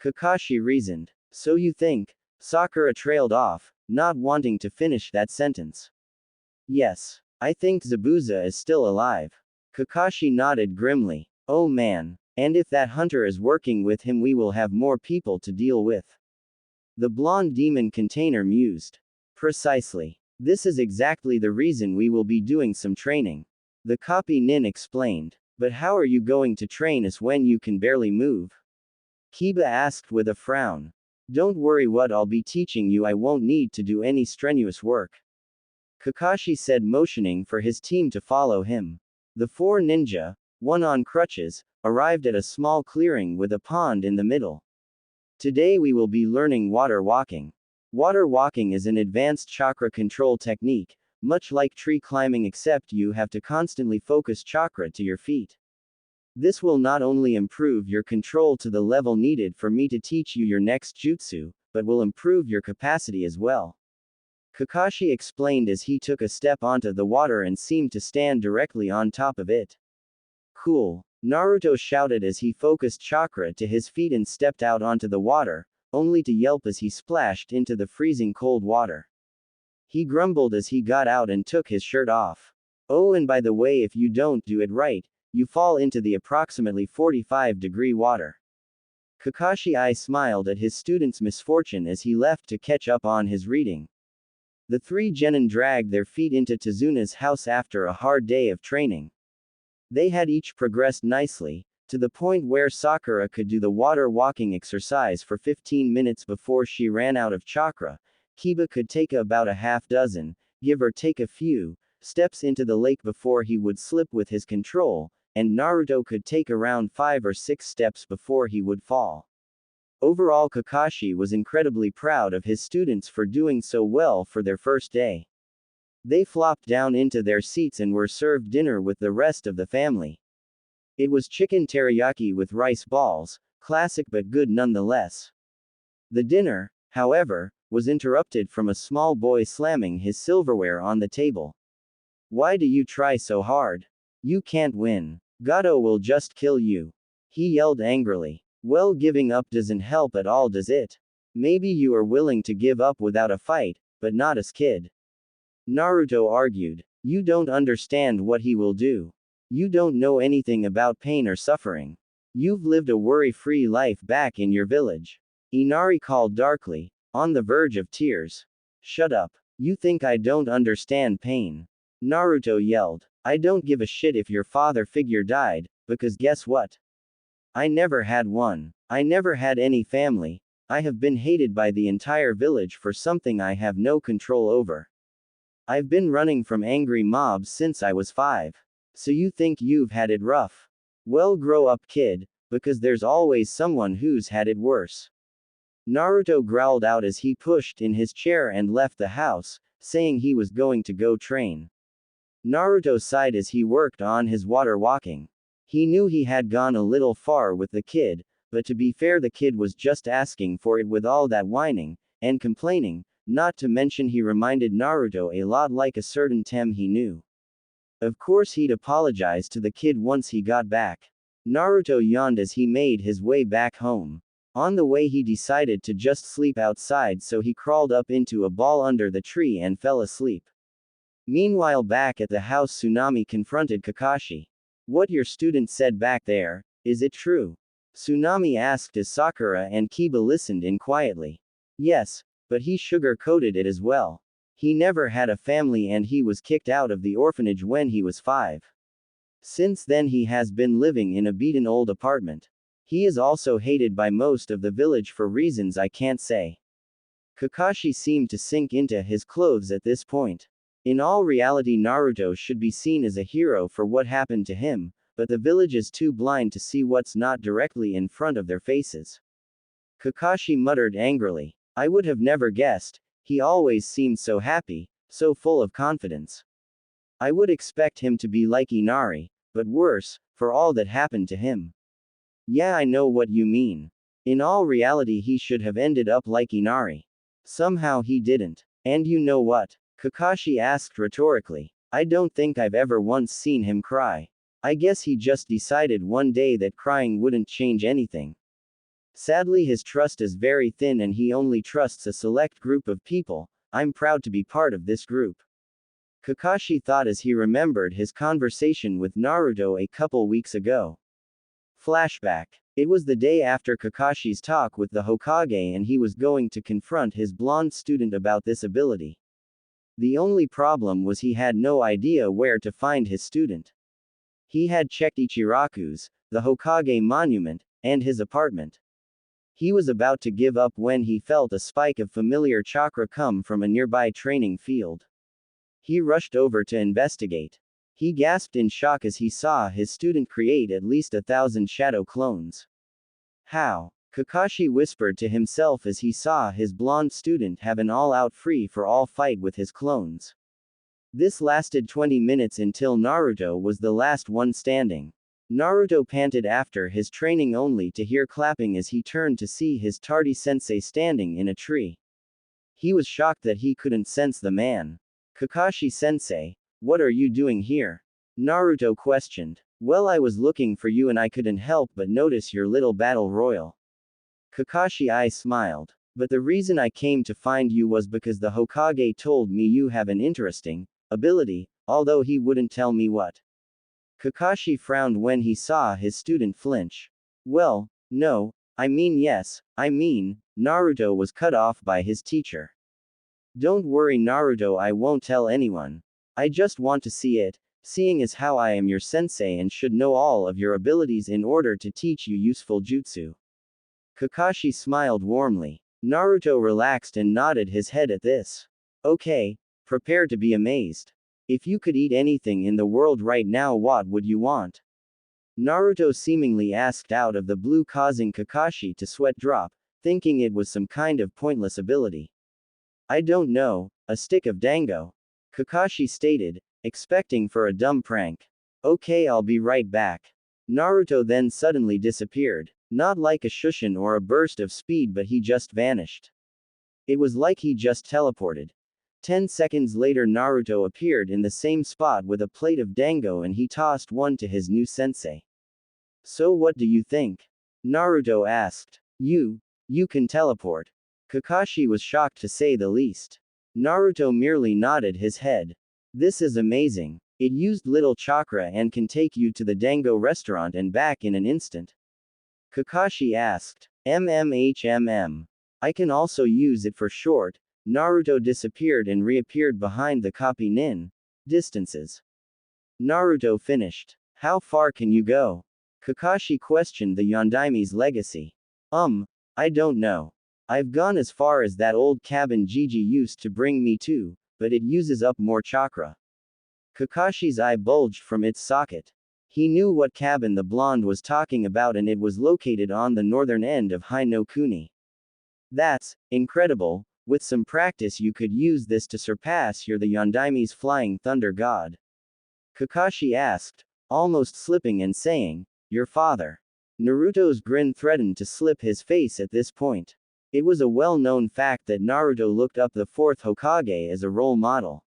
S1: Kakashi reasoned. So you think? Sakura trailed off, not wanting to finish that sentence. Yes. I think Zabuza is still alive. Kakashi nodded grimly. Oh man. And if that hunter is working with him, we will have more people to deal with. The blonde demon container mused. Precisely. This is exactly the reason we will be doing some training. The copy nin explained. But how are you going to train us when you can barely move? Kiba asked with a frown. Don't worry, what I'll be teaching you, I won't need to do any strenuous work. Kakashi said, motioning for his team to follow him. The four ninja, one on crutches, arrived at a small clearing with a pond in the middle. Today we will be learning water walking. Water walking is an advanced chakra control technique, much like tree climbing, except you have to constantly focus chakra to your feet. This will not only improve your control to the level needed for me to teach you your next jutsu, but will improve your capacity as well. Kakashi explained as he took a step onto the water and seemed to stand directly on top of it. Cool. Naruto shouted as he focused chakra to his feet and stepped out onto the water, only to yelp as he splashed into the freezing cold water. He grumbled as he got out and took his shirt off. Oh, and by the way, if you don't do it right, you fall into the approximately 45-degree water. Kakashi I smiled at his student's misfortune as he left to catch up on his reading. The three genin dragged their feet into Tazuna's house after a hard day of training. They had each progressed nicely, to the point where Sakura could do the water walking exercise for 15 minutes before she ran out of chakra. Kiba could take about a half dozen, give or take a few, steps into the lake before he would slip with his control, and Naruto could take around 5 or 6 steps before he would fall. Overall, Kakashi was incredibly proud of his students for doing so well for their first day. They flopped down into their seats and were served dinner with the rest of the family. It was chicken teriyaki with rice balls, classic but good nonetheless. The dinner, however, was interrupted from a small boy slamming his silverware on the table. Why do you try so hard? You can't win. Gato will just kill you. He yelled angrily. Well, giving up doesn't help at all, does it? Maybe you are willing to give up without a fight, but not as kid. Naruto argued. You don't understand what he will do. You don't know anything about pain or suffering. You've lived a worry-free life back in your village. Inari called darkly, on the verge of tears. Shut up. You think I don't understand pain? Naruto yelled. I don't give a shit if your father figure died, because guess what? I never had one. I never had any family. I have been hated by the entire village for something I have no control over. I've been running from angry mobs since I was 5. So you think you've had it rough? Well, grow up, kid, because there's always someone who's had it worse. Naruto growled out as he pushed in his chair and left the house, saying he was going to go train. Naruto sighed as he worked on his water walking. He knew he had gone a little far with the kid, but to be fair, the kid was just asking for it with all that whining and complaining, not to mention he reminded Naruto a lot like a certain Tem he knew. Of course he'd apologize to the kid once he got back. Naruto yawned as he made his way back home. On the way he decided to just sleep outside, so he crawled up into a ball under the tree and fell asleep. Meanwhile, back at the house, Tsunami confronted Kakashi. What your student said back there, is it true? Tsunami asked as Sakura and Kiba listened in quietly. Yes, but he sugar-coated it as well. He never had a family and he was kicked out of the orphanage when he was 5. Since then he has been living in a beaten old apartment. He is also hated by most of the village for reasons I can't say. Kakashi seemed to sink into his clothes at this point. In all reality, Naruto should be seen as a hero for what happened to him, but the village is too blind to see what's not directly in front of their faces. Kakashi muttered angrily. I would have never guessed. He always seemed so happy, so full of confidence. I would expect him to be like Inari, but worse, for all that happened to him. Yeah, I know what you mean. In all reality, he should have ended up like Inari. Somehow he didn't. And you know what? Kakashi asked rhetorically. I don't think I've ever once seen him cry. I guess he just decided one day that crying wouldn't change anything. Sadly, his trust is very thin and he only trusts a select group of people. I'm proud to be part of this group. Kakashi thought as he remembered his conversation with Naruto a couple weeks ago. Flashback. It was the day after Kakashi's talk with the Hokage and he was going to confront his blonde student about this ability. The only problem was he had no idea where to find his student. He had checked Ichiraku's, the Hokage monument, and his apartment. He was about to give up when he felt a spike of familiar chakra come from a nearby training field. He rushed over to investigate. He gasped in shock as he saw his student create at least 1,000 shadow clones. How? Kakashi whispered to himself as he saw his blonde student have an all-out free-for-all fight with his clones. This lasted 20 minutes until Naruto was the last one standing. Naruto panted after his training only to hear clapping as he turned to see his tardy sensei standing in a tree. He was shocked that he couldn't sense the man. Kakashi-sensei, what are you doing here? Naruto questioned. Well, I was looking for you and I couldn't help but notice your little battle royal. Kakashi smiled. But the reason I came to find you was because the Hokage told me you have an interesting ability, although he wouldn't tell me what. Kakashi frowned when he saw his student flinch. Well, no, yes, Naruto was cut off by his teacher. Don't worry Naruto, I won't tell anyone. I just want to see it, seeing as how I am your sensei and should know all of your abilities in order to teach you useful jutsu. Kakashi smiled warmly. Naruto relaxed and nodded his head at this. Okay, prepare to be amazed. If you could eat anything in the world right now, what would you want? Naruto seemingly asked out of the blue, causing Kakashi to sweat drop, thinking it was some kind of pointless ability. I don't know, a stick of dango. Kakashi stated, expecting for a dumb prank. Okay, I'll be right back. Naruto then suddenly disappeared, not like a shushin or a burst of speed, but he just vanished. It was like he just teleported. 10 seconds later Naruto appeared in the same spot with a plate of dango and he tossed one to his new sensei. So what do you think? Naruto asked. You can teleport. Kakashi was shocked to say the least. Naruto merely nodded his head. This is amazing. It used little chakra and can take you to the dango restaurant and back in an instant. Kakashi asked. I can also use it for short. Naruto disappeared and reappeared behind the copy nin. Distances. Naruto finished. How far can you go? Kakashi questioned the Yondaime's legacy. I don't know. I've gone as far as that old cabin Gigi used to bring me to, but it uses up more chakra. Kakashi's eye bulged from its socket. He knew what cabin the blonde was talking about and it was located on the northern end of Hai no Kuni. That's incredible. With some practice you could use this to surpass the Yondaime's flying thunder god. Kakashi asked, almost slipping and saying, your father. Naruto's grin threatened to slip his face at this point. It was a well-known fact that Naruto looked up the fourth Hokage as a role model.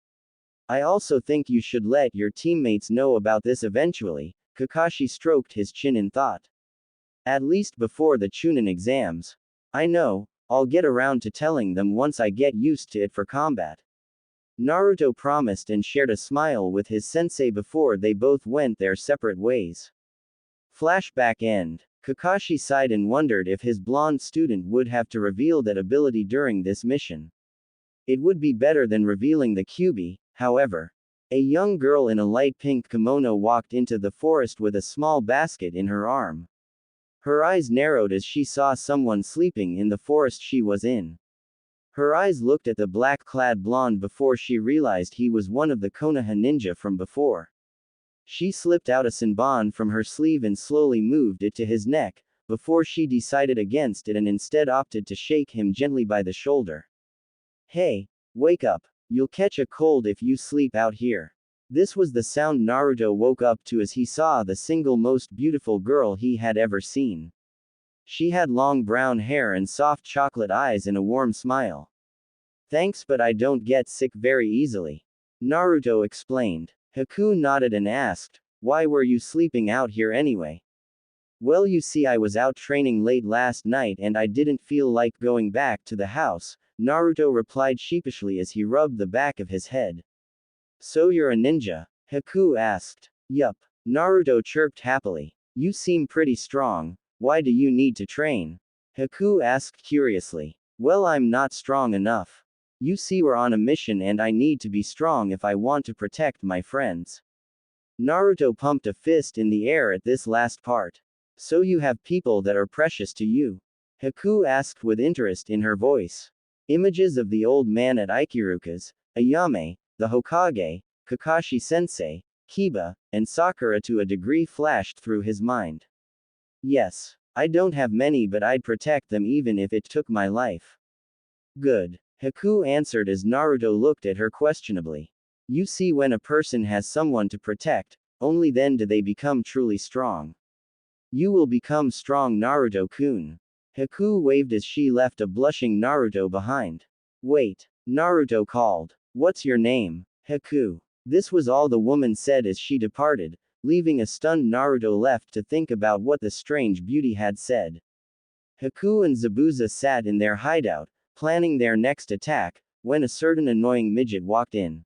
S1: I also think you should let your teammates know about this eventually. Kakashi stroked his chin in thought. At least before the Chunin exams. I know. I'll get around to telling them once I get used to it for combat. Naruto promised and shared a smile with his sensei before they both went their separate ways. Flashback end. Kakashi sighed and wondered if his blonde student would have to reveal that ability during this mission. It would be better than revealing the Kyuubi, however. A young girl in a light pink kimono walked into the forest with a small basket in her arm. Her eyes narrowed as she saw someone sleeping in the forest she was in. Her eyes looked at the black-clad blonde before she realized he was one of the Konoha ninja from before. She slipped out a senbon from her sleeve and slowly moved it to his neck, before she decided against it and instead opted to shake him gently by the shoulder. Hey, wake up. You'll catch a cold if you sleep out here. This was the sound Naruto woke up to as he saw the single most beautiful girl he had ever seen. She had long brown hair and soft chocolate eyes and a warm smile. Thanks, but I don't get sick very easily. Naruto explained. Haku nodded and asked, why were you sleeping out here anyway? Well, you see, I was out training late last night and I didn't feel like going back to the house, Naruto replied sheepishly as he rubbed the back of his head. So you're a ninja? Haku asked. Yup. Naruto chirped happily. You seem pretty strong. Why do you need to train? Haku asked curiously. Well, I'm not strong enough. You see, we're on a mission and I need to be strong if I want to protect my friends. Naruto pumped a fist in the air at this last part. So you have people that are precious to you? Haku asked with interest in her voice. Images of the old man at Ikiruka's, Ayame, the Hokage, Kakashi-sensei, Kiba, and Sakura to a degree flashed through his mind. Yes. I don't have many, but I'd protect them even if it took my life. Good. Haku answered as Naruto looked at her questionably. You see, when a person has someone to protect, only then do they become truly strong. You will become strong, Naruto-kun. Haku waved as she left a blushing Naruto behind. Wait. Naruto called. What's your name? Haku. This was all the woman said as she departed, leaving a stunned Naruto left to think about what the strange beauty had said. Haku and Zabuza sat in their hideout, planning their next attack, when a certain annoying midget walked in.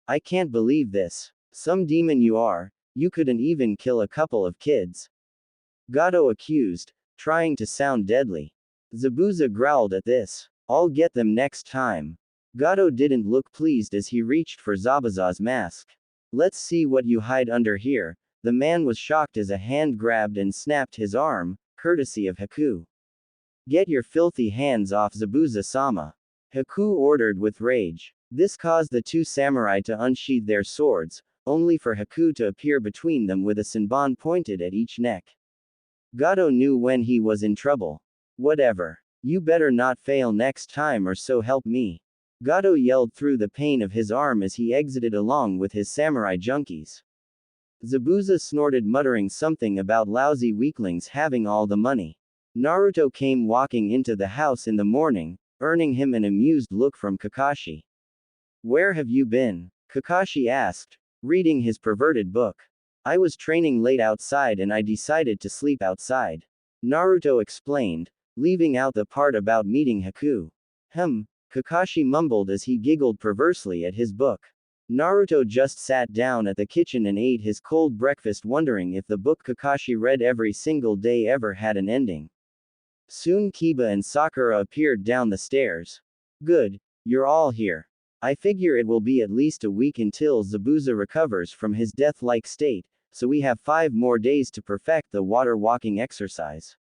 S1: I can't believe this. Some demon you are, you couldn't even kill a couple of kids. Gato accused, trying to sound deadly. Zabuza growled at this. I'll get them next time. Gato didn't look pleased as he reached for Zabuza's mask. Let's see what you hide under here. The man was shocked as a hand grabbed and snapped his arm, courtesy of Haku. Get your filthy hands off Zabuza-sama. Haku ordered with rage. This caused the two samurai to unsheath their swords, only for Haku to appear between them with a senbon pointed at each neck. Gato knew when he was in trouble. Whatever. You better not fail next time or so help me. Gato yelled through the pain of his arm as he exited along with his samurai junkies. Zabuza snorted, muttering something about lousy weaklings having all the money. Naruto came walking into the house in the morning, earning him an amused look from Kakashi. Where have you been? Kakashi asked, reading his perverted book. I was training late outside and I decided to sleep outside. Naruto explained, leaving out the part about meeting Haku. Kakashi mumbled as he giggled perversely at his book. Naruto just sat down at the kitchen and ate his cold breakfast, wondering if the book Kakashi read every single day ever had an ending. Soon Kiba and Sakura appeared down the stairs. Good, you're all here. I figure it will be at least a week until Zabuza recovers from his death-like state, so we have 5 more days to perfect the water walking exercise.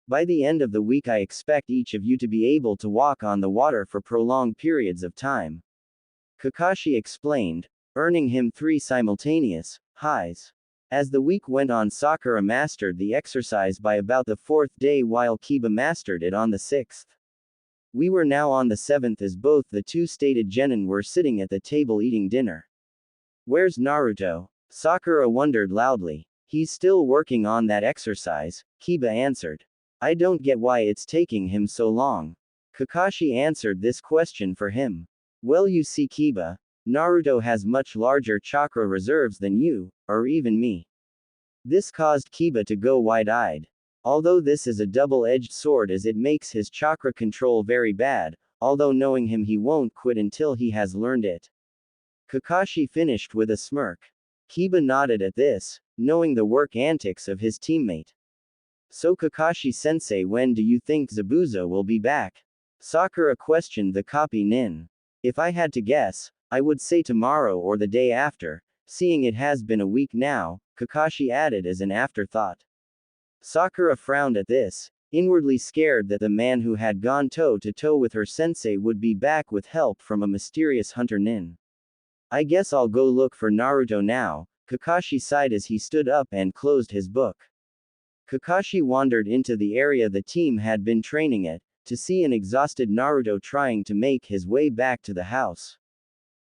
S1: By the end of the week I expect each of you to be able to walk on the water for prolonged periods of time. Kakashi explained, earning him 3 simultaneous highs. As the week went on, Sakura mastered the exercise by about the 4th day while Kiba mastered it on the 6th. We were now on the 7th as both the two stated genin were sitting at the table eating dinner. Where's Naruto? Sakura wondered loudly. He's still working on that exercise, Kiba answered. I don't get why it's taking him so long. Kakashi answered this question for him. Well, you see, Kiba, Naruto has much larger chakra reserves than you, or even me. This caused Kiba to go wide-eyed. Although this is a double-edged sword as it makes his chakra control very bad, although knowing him he won't quit until he has learned it. Kakashi finished with a smirk. Kiba nodded at this, knowing the work antics of his teammate. So Kakashi-sensei, when do you think Zabuza will be back? Sakura questioned the copy nin. If I had to guess, I would say tomorrow or the day after, seeing it has been a week now, Kakashi added as an afterthought. Sakura frowned at this, inwardly scared that the man who had gone toe-to-toe with her sensei would be back with help from a mysterious hunter nin. I guess I'll go look for Naruto now, Kakashi sighed as he stood up and closed his book. Kakashi wandered into the area the team had been training at, to see an exhausted Naruto trying to make his way back to the house.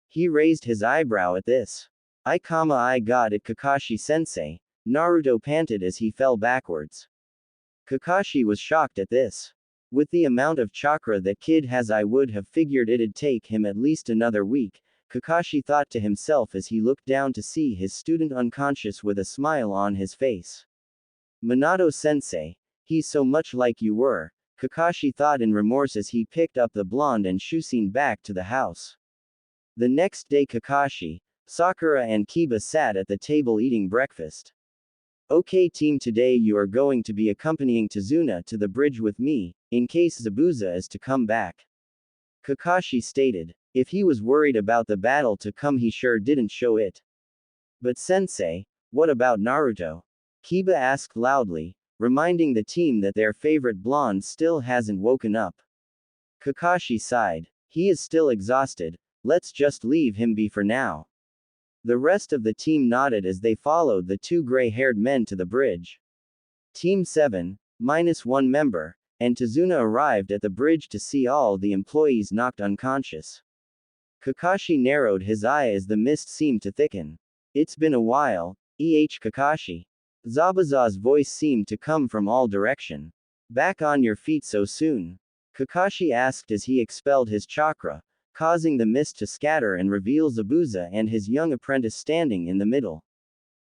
S1: He raised his eyebrow at this. I got it, Kakashi-sensei, Naruto panted as he fell backwards. Kakashi was shocked at this. With the amount of chakra that kid has, I would have figured it'd take him at least another week, Kakashi thought to himself as he looked down to see his student unconscious with a smile on his face. Minato-sensei, he's so much like you were, Kakashi thought in remorse as he picked up the blonde and Shusen back to the house. The next day Kakashi, Sakura and Kiba sat at the table eating breakfast. Okay team, today you are going to be accompanying Tazuna to the bridge with me, in case Zabuza is to come back. Kakashi stated. If he was worried about the battle to come, he sure didn't show it. But sensei, what about Naruto? Kiba asked loudly, reminding the team that their favorite blonde still hasn't woken up. Kakashi sighed. He is still exhausted, let's just leave him be for now. The rest of the team nodded as they followed the two gray-haired men to the bridge. Team 7, -1 member, and Tazuna arrived at the bridge to see all the employees knocked unconscious. Kakashi narrowed his eye as the mist seemed to thicken. It's been a while, Kakashi. Zabuza's voice seemed to come from all direction. Back on your feet so soon? Kakashi asked as he expelled his chakra, causing the mist to scatter and reveal Zabuza and his young apprentice standing in the middle.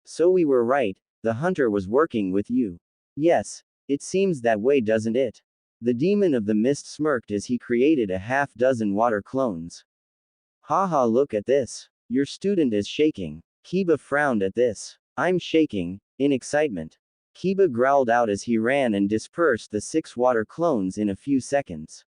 S1: So we were right, the hunter was working with you. Yes, it seems that way, doesn't it? The demon of the mist smirked as he created a half-dozen water clones. Haha, look at this. Your student is shaking. Kiba frowned at this. I'm shaking, in excitement. Kiba growled out as he ran and dispersed the 6 water clones in a few seconds.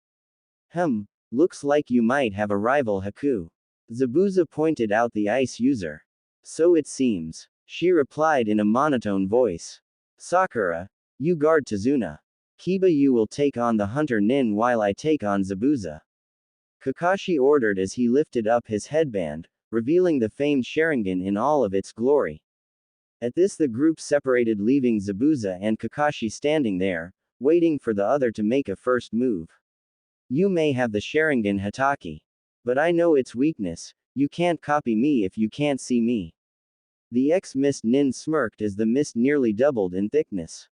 S1: Looks like you might have a rival, Haku. Zabuza pointed out the ice user. So it seems. She replied in a monotone voice. Sakura, you guard Tazuna. Kiba, you will take on the hunter Nin while I take on Zabuza. Kakashi ordered as he lifted up his headband, revealing the famed Sharingan in all of its glory. At this the group separated, leaving Zabuza and Kakashi standing there, waiting for the other to make a first move. You may have the Sharingan, Hatake. But I know its weakness, you can't copy me if you can't see me. The ex-mist Nin smirked as the mist nearly doubled in thickness.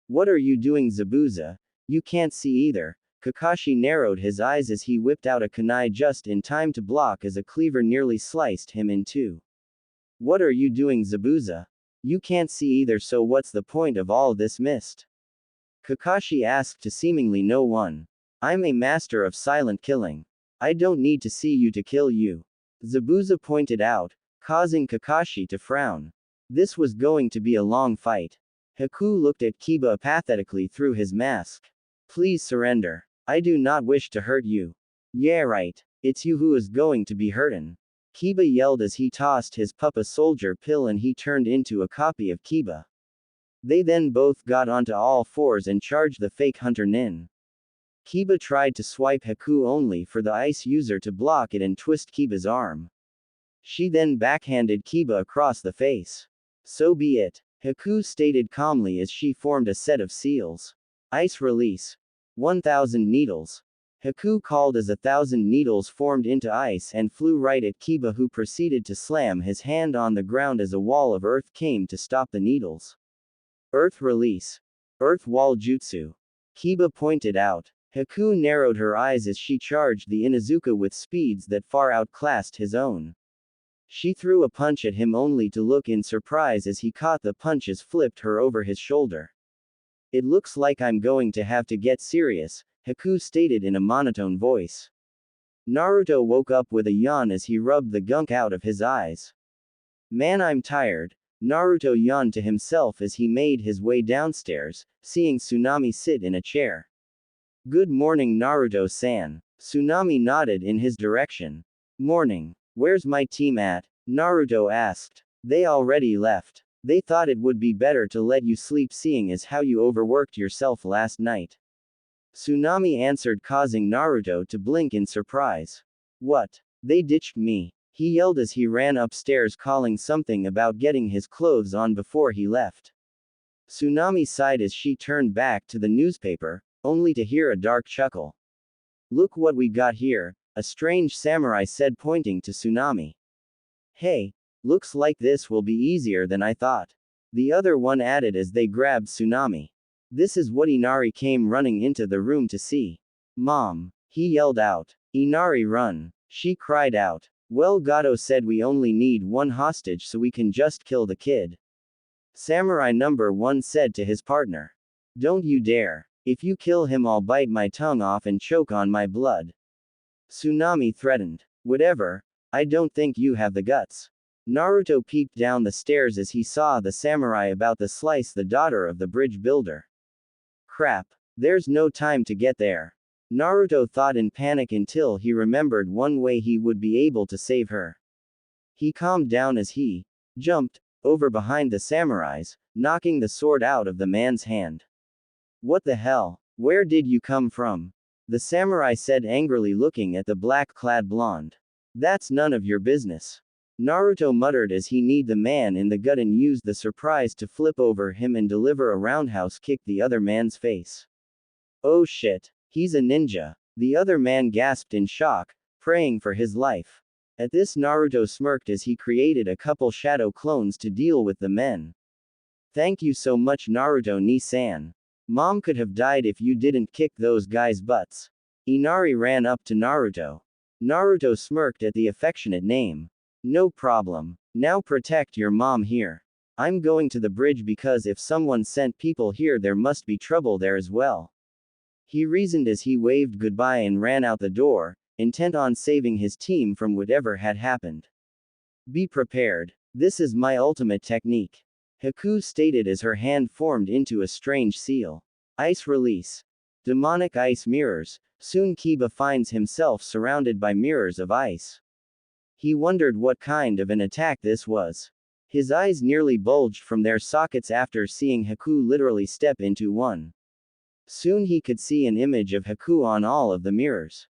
S1: What are you doing, Zabuza? You can't see either. Kakashi narrowed his eyes as he whipped out a kunai just in time to block as a cleaver nearly sliced him in two. What are you doing, Zabuza? You can't see either, so what's the point of all this mist? Kakashi asked to seemingly no one. I'm a master of silent killing. I don't need to see you to kill you. Zabuza pointed out, causing Kakashi to frown. This was going to be a long fight. Haku looked at Kiba apathetically through his mask. Please surrender. I do not wish to hurt you. Yeah, right. It's you who is going to be hurtin'. Kiba yelled as he tossed his Papa Soldier pill and he turned into a copy of Kiba. They then both got onto all fours and charged the fake hunter Nin. Kiba tried to swipe Haku only for the ice user to block it and twist Kiba's arm. She then backhanded Kiba across the face. So be it. Haku stated calmly as she formed a set of seals. Ice release. 1,000 needles. Haku called as 1,000 needles formed into ice and flew right at Kiba, who proceeded to slam his hand on the ground as a wall of earth came to stop the needles. Earth release. Earth wall jutsu. Kiba pointed out. Haku narrowed her eyes as she charged the Inuzuka with speeds that far outclassed his own. She threw a punch at him only to look in surprise as he caught the punches flipped her over his shoulder. It looks like I'm going to have to get serious, Haku stated in a monotone voice. Naruto woke up with a yawn as he rubbed the gunk out of his eyes. Man, I'm tired, Naruto yawned to himself as he made his way downstairs, seeing Tsunami sit in a chair. Good morning, Naruto-san. Tsunami nodded in his direction. Morning. Where's my team at? Naruto asked. They already left. They thought it would be better to let you sleep, seeing as how you overworked yourself last night. Tsunami answered, causing Naruto to blink in surprise. What? They ditched me? He yelled as he ran upstairs, calling something about getting his clothes on before he left. Tsunami sighed as she turned back to the newspaper, only to hear a dark chuckle. Look what we got here, a strange samurai said, pointing to Tsunami. Hey, looks like this will be easier than I thought. The other one added as they grabbed Tsunami. This is what Inari came running into the room to see. Mom! He yelled out. Inari, run! She cried out. Well, Gato said we only need one hostage so we can just kill the kid. Samurai number 1 said to his partner. Don't you dare. If you kill him, I'll bite my tongue off and choke on my blood. Tsunami threatened. Whatever, I don't think you have the guts. Naruto peeped down the stairs as he saw the samurai about to slice the daughter of the bridge builder. Crap. There's no time to get there. Naruto thought in panic until he remembered one way he would be able to save her. He calmed down as he jumped over behind the samurais, knocking the sword out of the man's hand. What the hell? Where did you come from? The samurai said angrily, looking at the black-clad blonde. That's none of your business. Naruto muttered as he kneed the man in the gut and used the surprise to flip over him and deliver a roundhouse kick the other man's face. Oh shit. He's a ninja. The other man gasped in shock, praying for his life. At this, Naruto smirked as he created a couple shadow clones to deal with the men. Thank you so much, Naruto ni-san. Mom could have died if you didn't kick those guys' butts. Inari ran up to Naruto. Naruto smirked at the affectionate name. No problem. Now protect your mom here. I'm going to the bridge because if someone sent people here, there must be trouble there as well. He reasoned as he waved goodbye and ran out the door, intent on saving his team from whatever had happened. Be prepared. This is my ultimate technique. Haku stated as her hand formed into a strange seal. Ice release. Demonic ice mirrors. Soon Kiba finds himself surrounded by mirrors of ice. He wondered what kind of an attack this was. His eyes nearly bulged from their sockets after seeing Haku literally step into one. Soon he could see an image of Haku on all of the mirrors.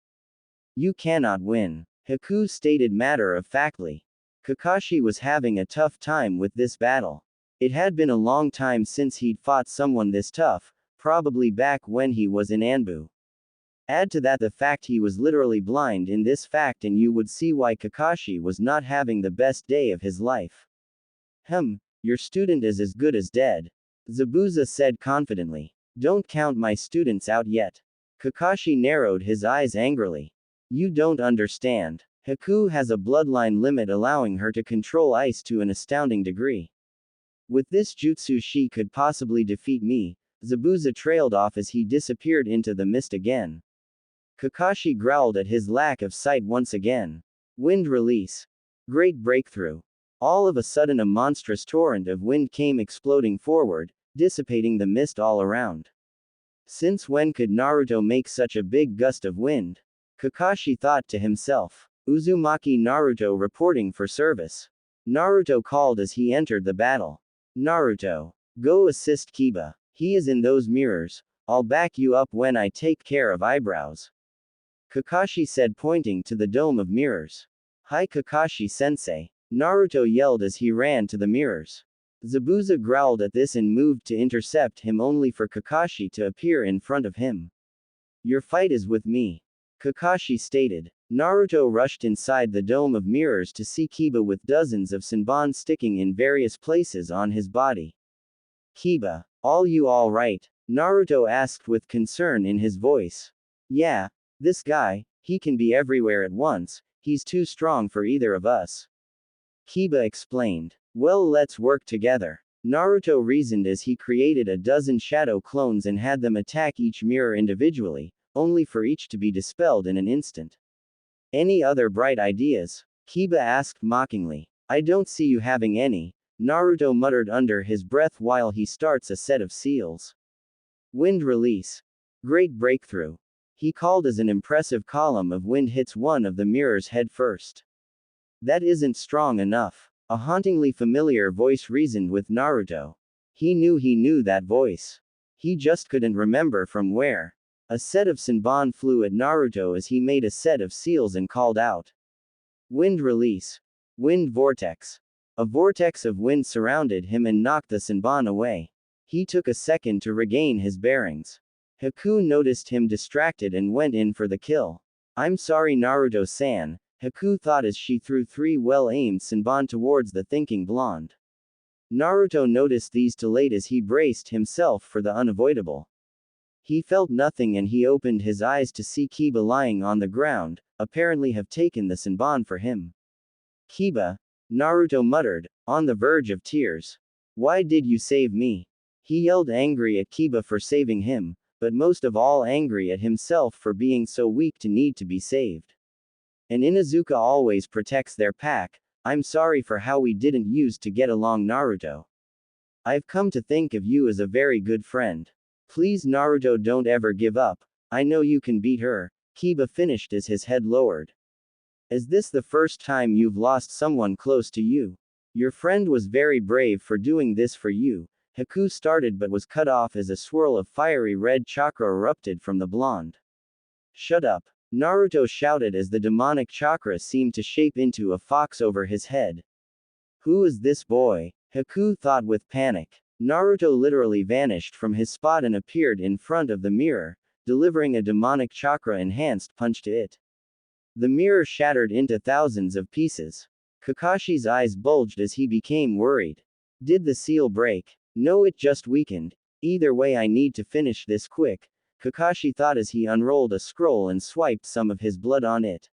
S1: You cannot win. Haku stated matter-of-factly. Kakashi was having a tough time with this battle. It had been a long time since he'd fought someone this tough, probably back when he was in Anbu. Add to that the fact he was literally blind in this fact and you would see why Kakashi was not having the best day of his life. Your student is as good as dead. Zabuza said confidently. Don't count my students out yet. Kakashi narrowed his eyes angrily. You don't understand. Haku has a bloodline limit allowing her to control ice to an astounding degree. With this jutsu she could possibly defeat me. Zabuza trailed off as he disappeared into the mist again. Kakashi growled at his lack of sight once again. Wind release. Great breakthrough. All of a sudden a monstrous torrent of wind came exploding forward, dissipating the mist all around. Since when could Naruto make such a big gust of wind? Kakashi thought to himself. Uzumaki Naruto reporting for service. Naruto called as he entered the battle. Naruto. Go assist Kiba. He is in those mirrors. I'll back you up when I take care of eyebrows. Kakashi said, pointing to the dome of mirrors. Hi Kakashi-sensei. Naruto yelled as he ran to the mirrors. Zabuza growled at this and moved to intercept him only for Kakashi to appear in front of him. Your fight is with me. Kakashi stated. Naruto rushed inside the dome of mirrors to see Kiba with dozens of Senbon sticking in various places on his body. Kiba, you all right? Naruto asked with concern in his voice. Yeah, this guy, he can be everywhere at once, he's too strong for either of us. Kiba explained. Well, let's work together. Naruto reasoned as he created a dozen shadow clones and had them attack each mirror individually, only for each to be dispelled in an instant. Any other bright ideas? Kiba asked mockingly. I don't see you having any, Naruto muttered under his breath while he starts a set of seals. Wind release. Great breakthrough. He called as an impressive column of wind hits one of the mirrors head first. That isn't strong enough. A hauntingly familiar voice reasoned with Naruto. He knew that voice. He just couldn't remember from where. A set of Senbon flew at Naruto as he made a set of seals and called out. Wind release. Wind vortex. A vortex of wind surrounded him and knocked the Senbon away. He took a second to regain his bearings. Haku noticed him distracted and went in for the kill. I'm sorry Naruto-san, Haku thought as she threw 3 well-aimed Senbon towards the thinking blonde. Naruto noticed these too late as he braced himself for the unavoidable. He felt nothing and he opened his eyes to see Kiba lying on the ground, apparently have taken the Senbon for him. Kiba, Naruto muttered, on the verge of tears. Why did you save me? He yelled angry at Kiba for saving him, but most of all angry at himself for being so weak to need to be saved. And Inuzuka always protects their pack. I'm sorry for how we didn't used to get along, Naruto. I've come to think of you as a very good friend. Please, Naruto, don't ever give up. I know you can beat her. Kiba finished as his head lowered. Is this the first time you've lost someone close to you? Your friend was very brave for doing this for you. Haku started but was cut off as a swirl of fiery red chakra erupted from the blonde. Shut up. Naruto shouted as the demonic chakra seemed to shape into a fox over his head. Who is this boy? Haku thought with panic. Naruto literally vanished from his spot and appeared in front of the mirror, delivering a demonic chakra-enhanced punch to it. The mirror shattered into thousands of pieces. Kakashi's eyes bulged as he became worried. Did the seal break? No, it just weakened. Either way, I need to finish this quick, Kakashi thought as he unrolled a scroll and swiped some of his blood on it.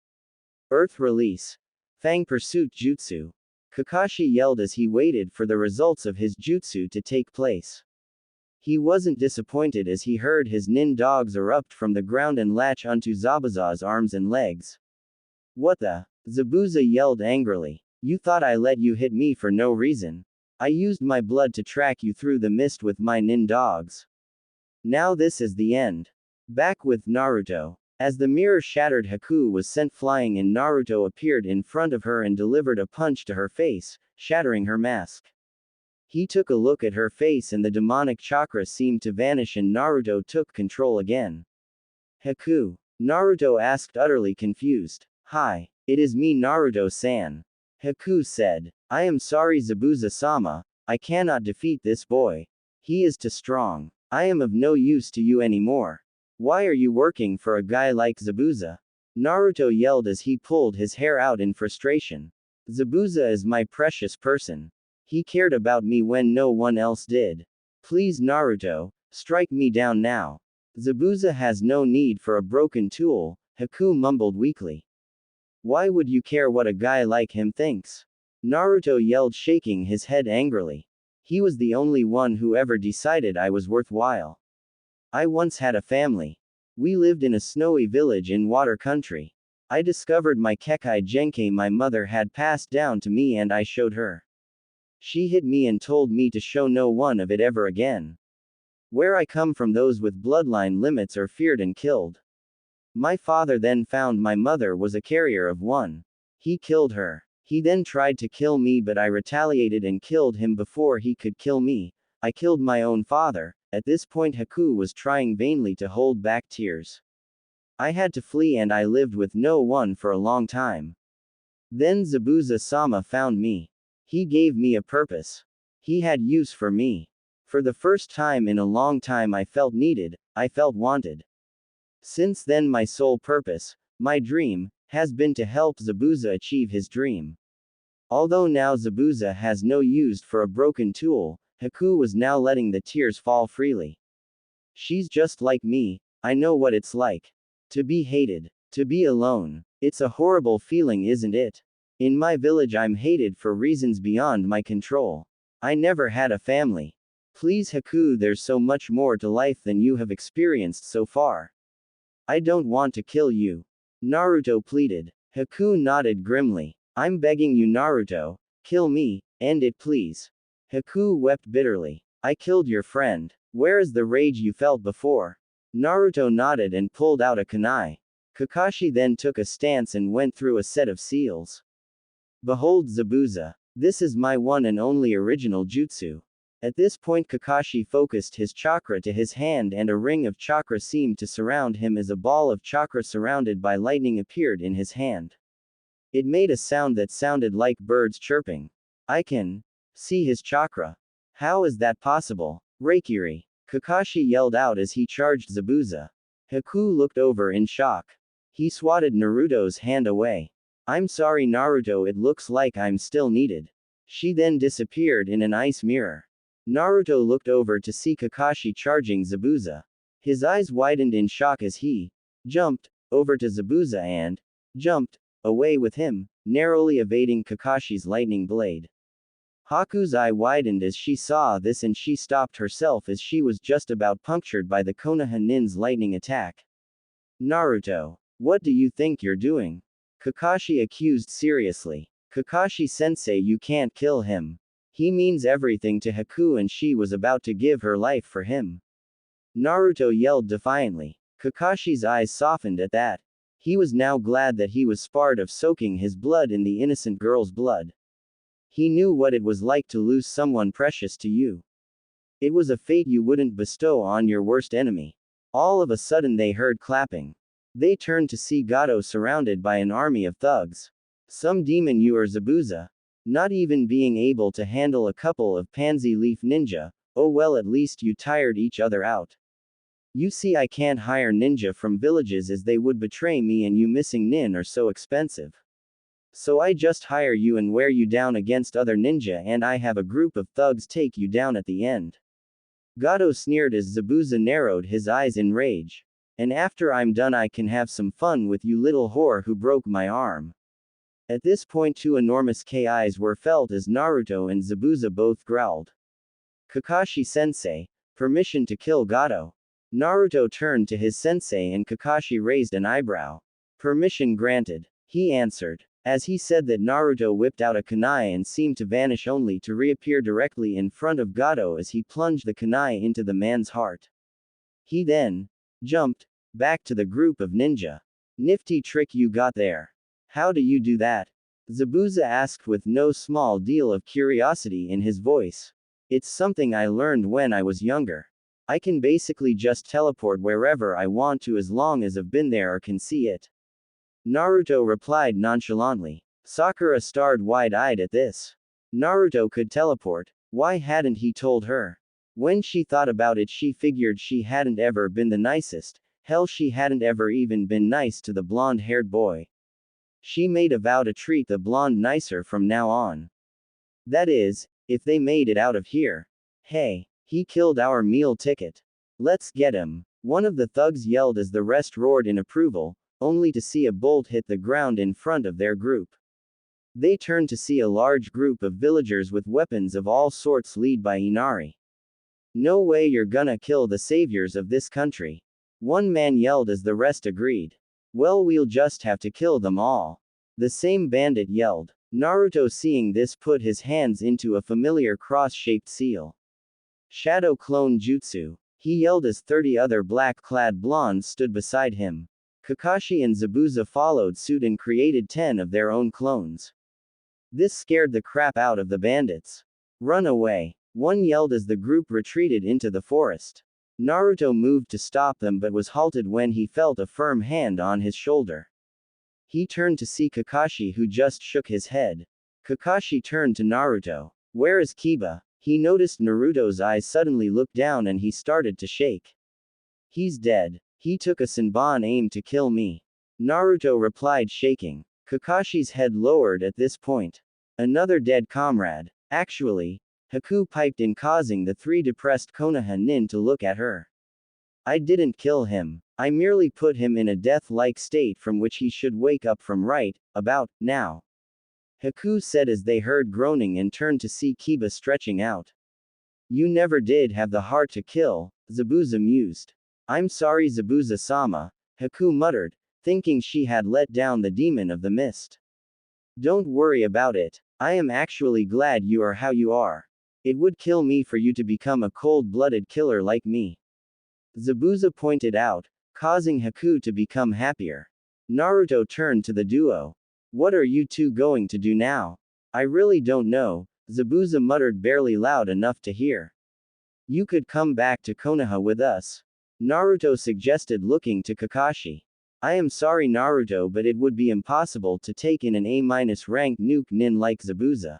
S1: Earth release. Fang pursuit jutsu. Kakashi yelled as he waited for the results of his jutsu to take place. He wasn't disappointed as he heard his nin dogs erupt from the ground and latch onto Zabuza's arms and legs. What the? Zabuza yelled angrily. You thought I let you hit me for no reason. I used my blood to track you through the mist with my nin dogs. Now this is the end. Back with Naruto. As the mirror shattered, Haku was sent flying and Naruto appeared in front of her and delivered a punch to her face, shattering her mask. He took a look at her face and the demonic chakra seemed to vanish and Naruto took control again. Haku? Naruto asked, utterly confused. Hi. It is me, Naruto-san. Haku said. I am sorry, Zabuza-sama. I cannot defeat this boy. He is too strong. I am of no use to you anymore. Why are you working for a guy like Zabuza? Naruto yelled as he pulled his hair out in frustration. Zabuza is my precious person. He cared about me when no one else did. Please, Naruto, strike me down now. Zabuza has no need for a broken tool, Haku mumbled weakly. Why would you care what a guy like him thinks? Naruto yelled, shaking his head angrily. He was the only one who ever decided I was worthwhile. I once had a family. We lived in a snowy village in water country. I discovered my Kekai Genkai my mother had passed down to me and I showed her. She hit me and told me to show no one of it ever again. Where I come from, those with bloodline limits are feared and killed. My father then found my mother was a carrier of one. He killed her. He then tried to kill me but I retaliated and killed him before he could kill me. I killed my own father. At this point Haku was trying vainly to hold back tears. I had to flee and I lived with no one for a long time. Then Zabuza-sama found me. He gave me a purpose. He had use for me. For the first time in a long time I felt needed, I felt wanted. Since then my sole purpose, my dream, has been to help Zabuza achieve his dream. Although now Zabuza has no use for a broken tool, Haku was now letting the tears fall freely. She's just like me, I know what it's like. To be hated. To be alone. It's a horrible feeling, isn't it? In my village I'm hated for reasons beyond my control. I never had a family. Please Haku, there's so much more to life than you have experienced so far. I don't want to kill you. Naruto pleaded. Haku nodded grimly. I'm begging you, Naruto. Kill me, end it please. Haku wept bitterly. I killed your friend. Where is the rage you felt before? Naruto nodded and pulled out a kunai. Kakashi then took a stance and went through a set of seals. Behold Zabuza. This is my one and only original jutsu. At this point Kakashi focused his chakra to his hand and a ring of chakra seemed to surround him as a ball of chakra surrounded by lightning appeared in his hand. It made a sound that sounded like birds chirping. I can see his chakra. How is that possible? Reikiri. Kakashi yelled out as he charged Zabuza. Haku looked over in shock. He swatted Naruto's hand away. I'm sorry Naruto, it looks like I'm still needed. She then disappeared in an ice mirror. Naruto looked over to see Kakashi charging Zabuza. His eyes widened in shock as he jumped over to Zabuza and jumped away with him, narrowly evading Kakashi's lightning blade. Haku's eye widened as she saw this and she stopped herself as she was just about punctured by the Konoha Nin's lightning attack. Naruto, what do you think you're doing? Kakashi accused seriously. Kakashi-sensei, you can't kill him. He means everything to Haku and she was about to give her life for him. Naruto yelled defiantly. Kakashi's eyes softened at that. He was now glad that he was spared of soaking his blood in the innocent girl's blood. He knew what it was like to lose someone precious to you. It was a fate you wouldn't bestow on your worst enemy. All of a sudden they heard clapping. They turned to see Gato surrounded by an army of thugs. Some demon, you or Zabuza. Not even being able to handle a couple of pansy leaf ninja, oh well, at least you tired each other out. You see, I can't hire ninja from villages as they would betray me and you missing nin are so expensive. So I just hire you and wear you down against other ninja and I have a group of thugs take you down at the end. Gato sneered as Zabuza narrowed his eyes in rage. And after I'm done I can have some fun with you little whore who broke my arm. At this point two enormous KIs were felt as Naruto and Zabuza both growled. Kakashi-sensei, permission to kill Gato. Naruto turned to his sensei and Kakashi raised an eyebrow. Permission granted, he answered. As he said that, Naruto whipped out a kunai and seemed to vanish only to reappear directly in front of Gato as he plunged the kunai into the man's heart. He then jumped back to the group of ninja. Nifty trick you got there. How do you do that? Zabuza asked with no small deal of curiosity in his voice. It's something I learned when I was younger. I can basically just teleport wherever I want to as long as I've been there or can see it. Naruto replied nonchalantly. Sakura stared wide-eyed at this. Naruto could teleport. Why hadn't he told her? When she thought about it, she figured she hadn't ever been the nicest. Hell, she hadn't ever even been nice to the blonde-haired boy. She made a vow to treat the blonde nicer from now on. That is, if they made it out of here. Hey, he killed our meal ticket. Let's get him. One of the thugs yelled as the rest roared in approval, only to see a bolt hit the ground in front of their group. They turned to see a large group of villagers with weapons of all sorts led by Inari. No way you're gonna kill the saviors of this country. One man yelled as the rest agreed. Well, we'll just have to kill them all. The same bandit yelled. Naruto, seeing this, put his hands into a familiar cross-shaped seal. Shadow clone jutsu. He yelled as 30 other black-clad blondes stood beside him. Kakashi and Zabuza followed suit and created 10 of their own clones. This scared the crap out of the bandits. Run away. One yelled as the group retreated into the forest. Naruto moved to stop them but was halted when he felt a firm hand on his shoulder. He turned to see Kakashi, who just shook his head. Kakashi turned to Naruto. Where is Kiba? He noticed Naruto's eyes suddenly look down and he started to shake. He's dead. He took a Senbon aim to kill me. Naruto replied, shaking. Kakashi's head lowered at this point. Another dead comrade. Actually, Haku piped in, causing the 3 depressed Konoha nin to look at her. I didn't kill him. I merely put him in a death-like state from which he should wake up from right about now. Haku said as they heard groaning and turned to see Kiba stretching out. You never did have the heart to kill, Zabuza mused. I'm sorry, Zabuza-sama, Haku muttered, thinking she had let down the demon of the mist. Don't worry about it. I am actually glad you are how you are. It would kill me for you to become a cold-blooded killer like me. Zabuza pointed out, causing Haku to become happier. Naruto turned to the duo. What are you two going to do now? I really don't know, Zabuza muttered, barely loud enough to hear. You could come back to Konoha with us, Naruto suggested, looking to Kakashi. I am sorry, Naruto, but it would be impossible to take in an A-rank nuke nin like Zabuza.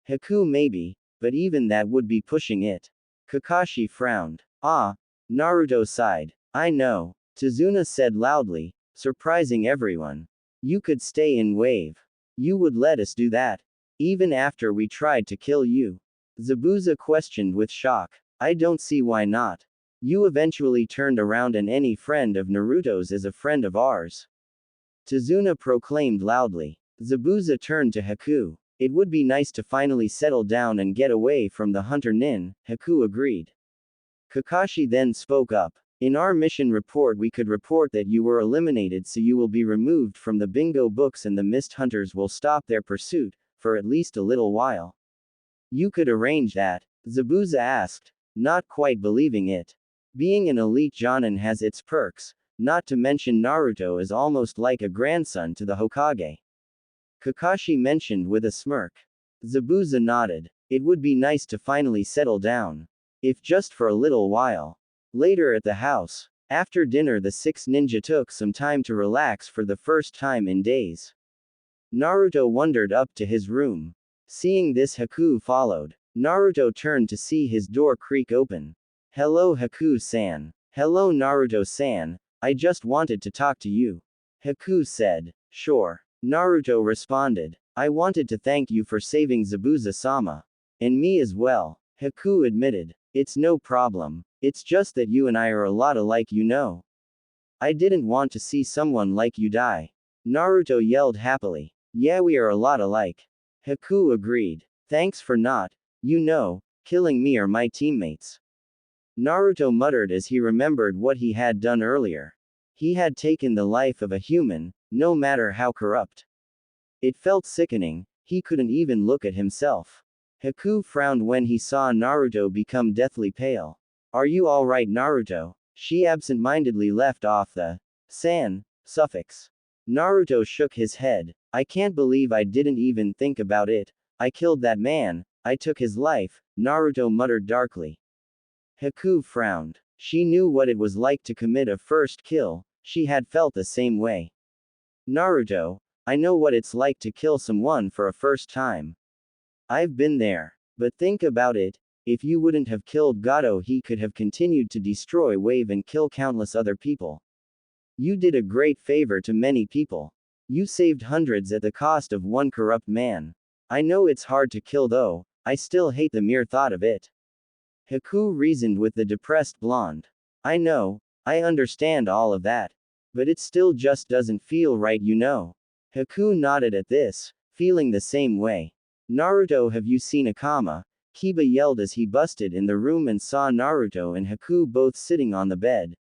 S1: Haku maybe, but even that would be pushing it. Kakashi frowned. Ah, Naruto sighed. I know, Tazuna said loudly, surprising everyone. You could stay in Wave. You would let us do that. Even after we tried to kill you? Zabuza questioned with shock. I don't see why not. You eventually turned around and any friend of Naruto's is a friend of ours. Tazuna proclaimed loudly. Zabuza turned to Haku. It would be nice to finally settle down and get away from the hunter Nin, Haku agreed. Kakashi then spoke up. In our mission report we could report that you were eliminated, so you will be removed from the bingo books and the mist hunters will stop their pursuit, for at least a little while. You could arrange that? Zabuza asked, not quite believing it. Being an elite Jonin has its perks, not to mention Naruto is almost like a grandson to the Hokage. Kakashi mentioned with a smirk. Zabuza nodded. It would be nice to finally settle down. If just for a little while. Later at the house. After dinner the six ninja took some time to relax for the first time in days. Naruto wandered up to his room. Seeing this, Haku followed. Naruto turned to see his door creak open. Hello Haku-san. Hello Naruto-san, I just wanted to talk to you. Haku said. Sure. Naruto responded. I wanted to thank you for saving Zabuza-sama. And me as well. Haku admitted. It's no problem. It's just that you and I are a lot alike, you know. I didn't want to see someone like you die. Naruto yelled happily. Yeah, we are a lot alike. Haku agreed. Thanks for not, you know, killing me or my teammates. Naruto muttered as he remembered what he had done earlier. He had taken the life of a human, no matter how corrupt. It felt sickening, he couldn't even look at himself. Haku frowned when he saw Naruto become deathly pale. Are you alright Naruto? She absent-mindedly left off the san suffix. Naruto shook his head. I can't believe I didn't even think about it. I killed that man, I took his life, Naruto muttered darkly. Haku frowned. She knew what it was like to commit a first kill, she had felt the same way. Naruto, I know what it's like to kill someone for a first time. I've been there. But think about it, if you wouldn't have killed Gato he could have continued to destroy Wave and kill countless other people. You did a great favor to many people. You saved hundreds at the cost of one corrupt man. I know it's hard to kill though, I still hate the mere thought of it. Haku reasoned with the depressed blonde. I know, I understand all of that. But it still just doesn't feel right, you know. Haku nodded at this, feeling the same way. Naruto, have you seen Akama? Kiba yelled as he busted in the room and saw Naruto and Haku both sitting on the bed.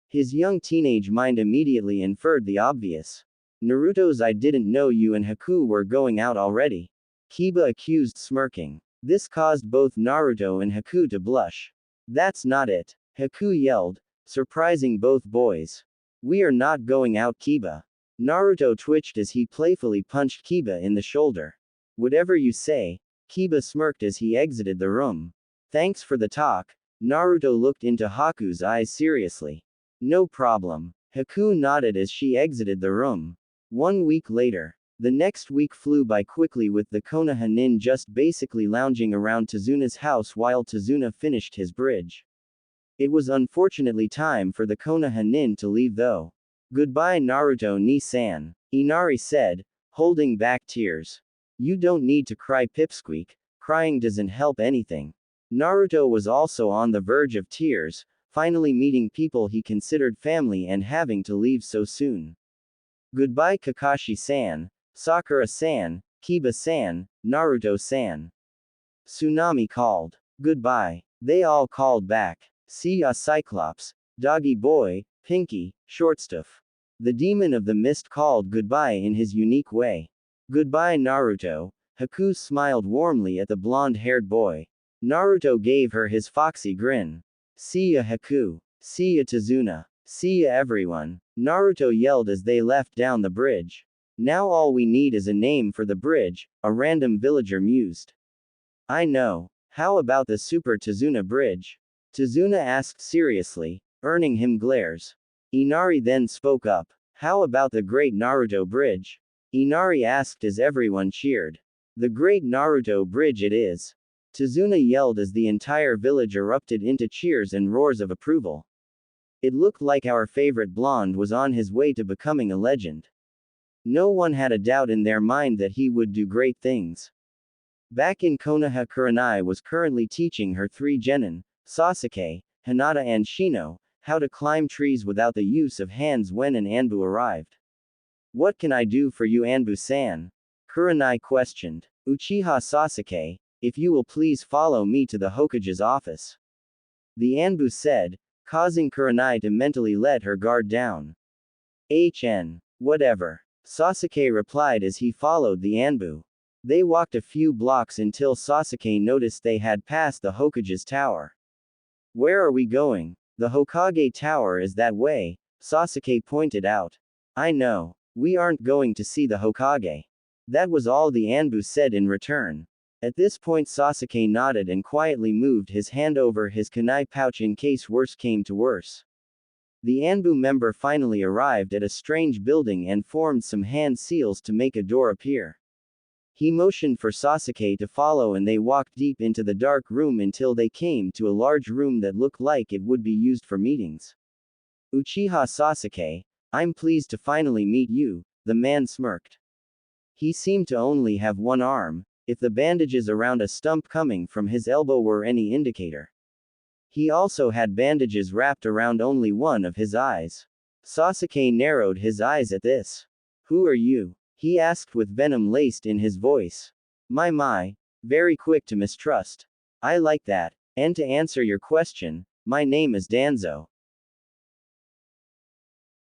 S1: His young teenage mind immediately inferred the obvious. Naruto's I didn't know you and Haku were going out already. Kiba accused, smirking. This caused both Naruto and Haku to blush. That's not it. Haku yelled, surprising both boys. We are not going out, Kiba. Naruto twitched as he playfully punched Kiba in the shoulder. Whatever you say. Kiba smirked as he exited the room. Thanks for the talk. Naruto looked into Haku's eyes seriously. No problem. Haku nodded as she exited the room. 1 week later. The next week flew by quickly with the Konoha nin just basically lounging around Tazuna's house while Tazuna finished his bridge. It was unfortunately time for the Konoha nin to leave though. Goodbye Naruto ni-san, Inari said, holding back tears. You don't need to cry Pipsqueak, crying doesn't help anything. Naruto was also on the verge of tears, finally meeting people he considered family and having to leave so soon. Goodbye Kakashi-san, Sakura-san, Kiba-san, Naruto-san. Tsunami called. Goodbye. They all called back. See ya Cyclops, Doggy Boy, Pinky, Shortstuff. The demon of the mist called goodbye in his unique way. Goodbye Naruto. Haku smiled warmly at the blonde-haired boy. Naruto gave her his foxy grin. See ya Haku. See ya Tazuna. See ya everyone. Naruto yelled as they left down the bridge. Now all we need is a name for the bridge, a random villager mused. I know. How about the Super Tazuna Bridge? Tazuna asked seriously, earning him glares. Inari then spoke up. How about the Great Naruto Bridge? Inari asked as everyone cheered. The Great Naruto Bridge it is. Tazuna yelled as the entire village erupted into cheers and roars of approval. It looked like our favorite blonde was on his way to becoming a legend. No one had a doubt in their mind that he would do great things. Back in Konoha, Kurenai was currently teaching her three genin, Sasuke, Hinata and Shino, how to climb trees without the use of hands when an Anbu arrived. What can I do for you, Anbu-san? Kurenai questioned. Uchiha Sasuke, if you will please follow me to the Hokage's office. The Anbu said, causing Kurenai to mentally let her guard down. Whatever. Sasuke replied as he followed the Anbu. They walked a few blocks until Sasuke noticed they had passed the Hokage's tower. Where are we going? The Hokage tower is that way, Sasuke pointed out. I know. We aren't going to see the Hokage. That was all the Anbu said in return. At this point Sasuke nodded and quietly moved his hand over his kunai pouch in case worse came to worse. The Anbu member finally arrived at a strange building and formed some hand seals to make a door appear. He motioned for Sasuke to follow and they walked deep into the dark room until they came to a large room that looked like it would be used for meetings. Uchiha Sasuke, I'm pleased to finally meet you, the man smirked. He seemed to only have one arm, if the bandages around a stump coming from his elbow were any indicator. He also had bandages wrapped around only one of his eyes. Sasuke narrowed his eyes at this. Who are you? He asked with venom laced in his voice. My, very quick to mistrust. I like that. And to answer your question, my name is Danzo.